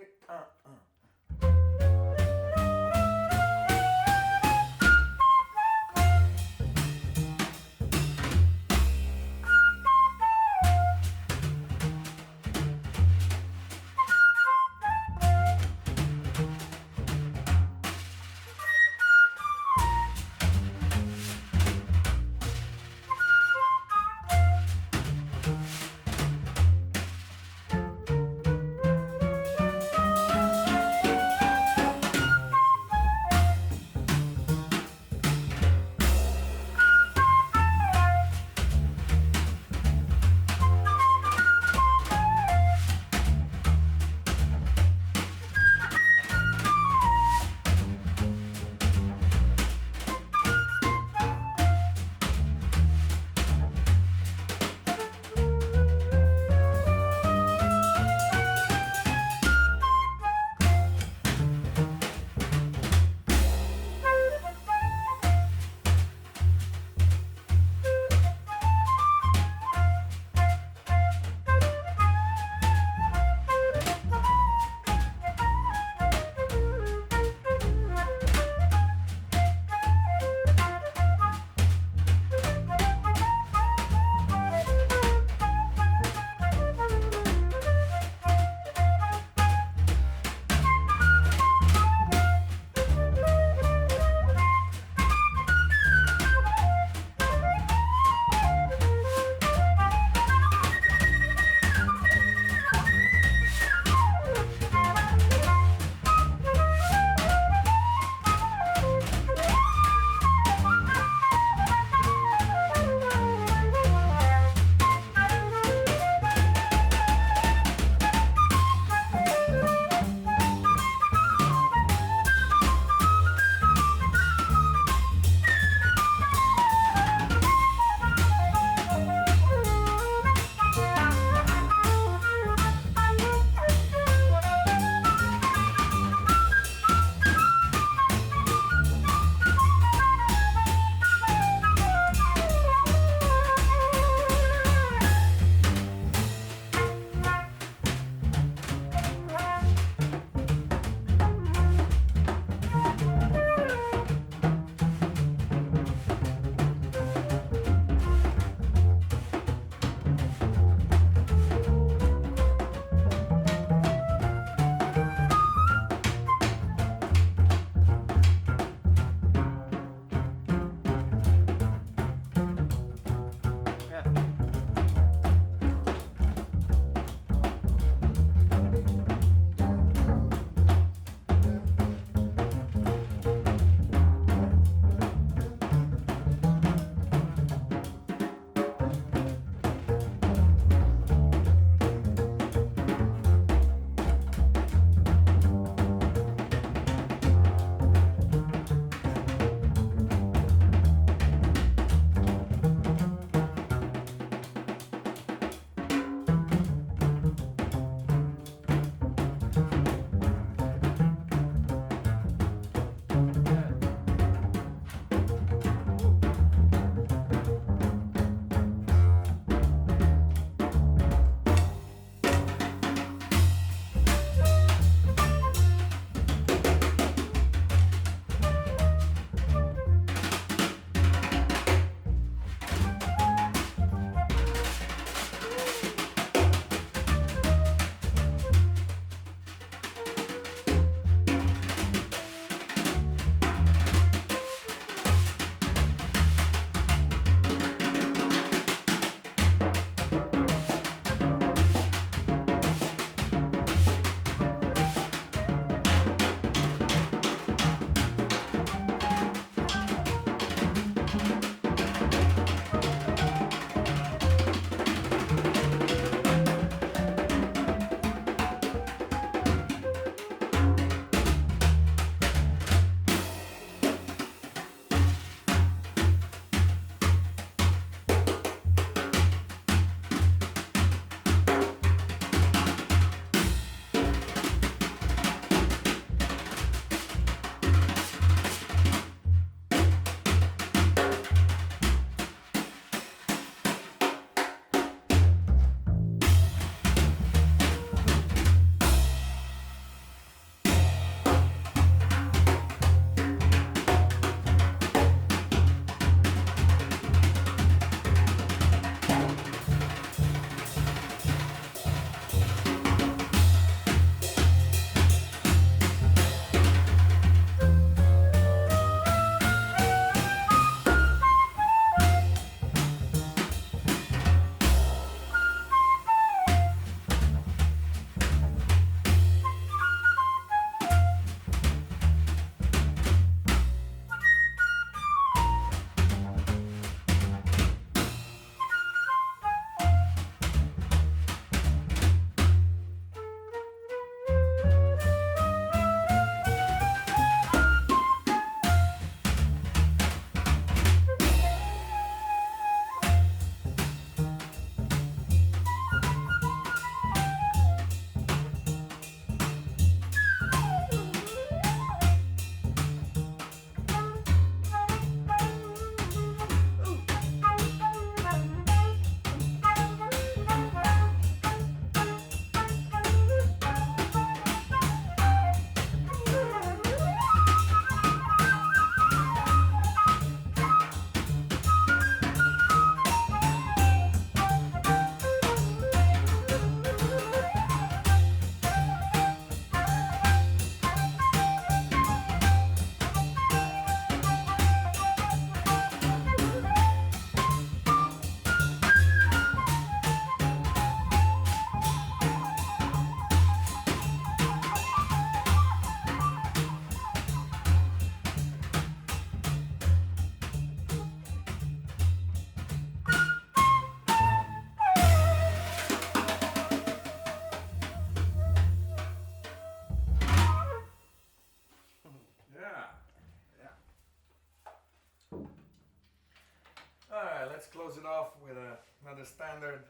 close it off with another standard.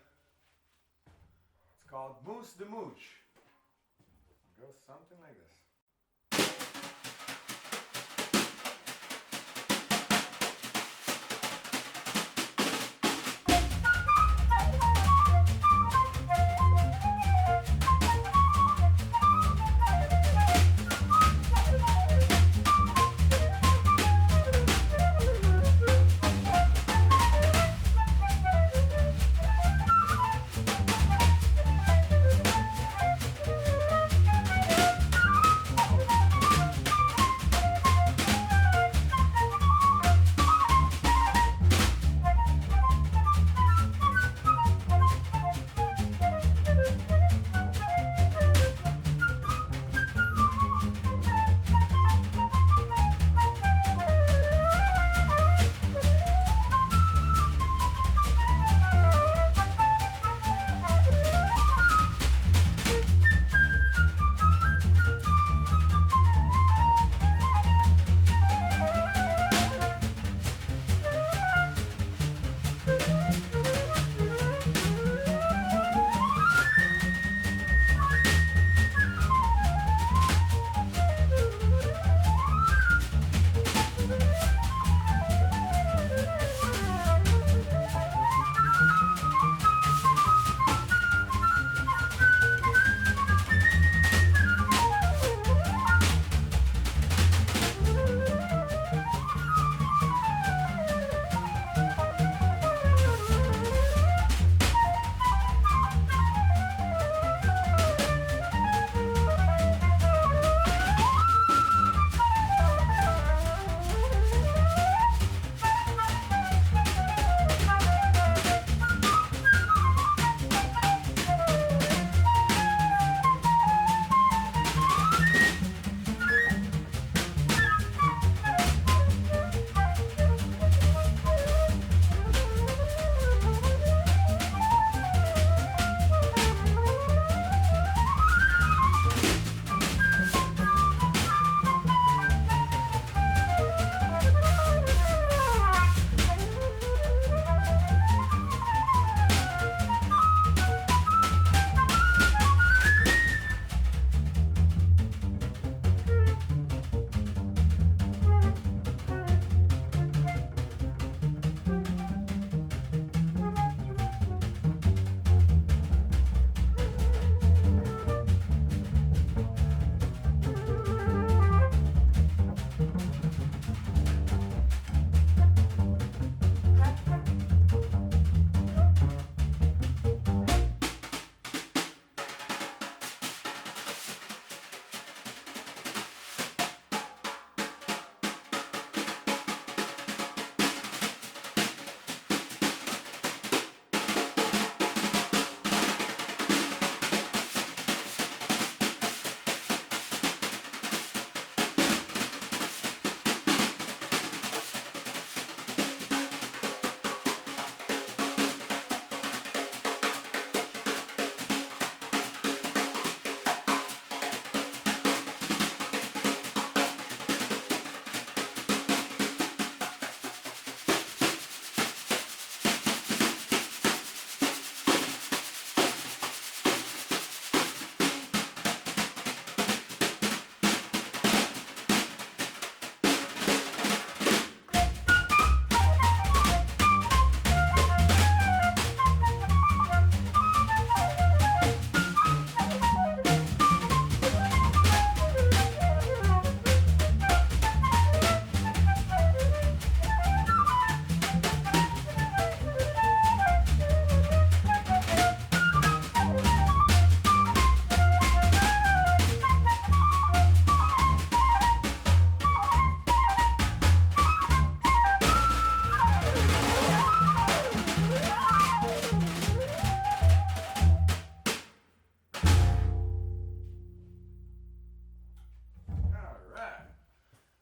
It's called Moose the Mooch. It goes something like this.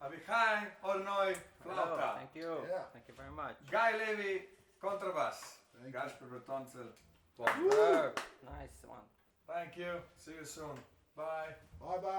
Avichai Ornoi flauta. Thank you. Yeah. Thank you very much. Guy Levy contrabass. Thank you. Gasper Bertoncel. Superb. Nice one. Thank you. See you soon. Bye. Bye bye.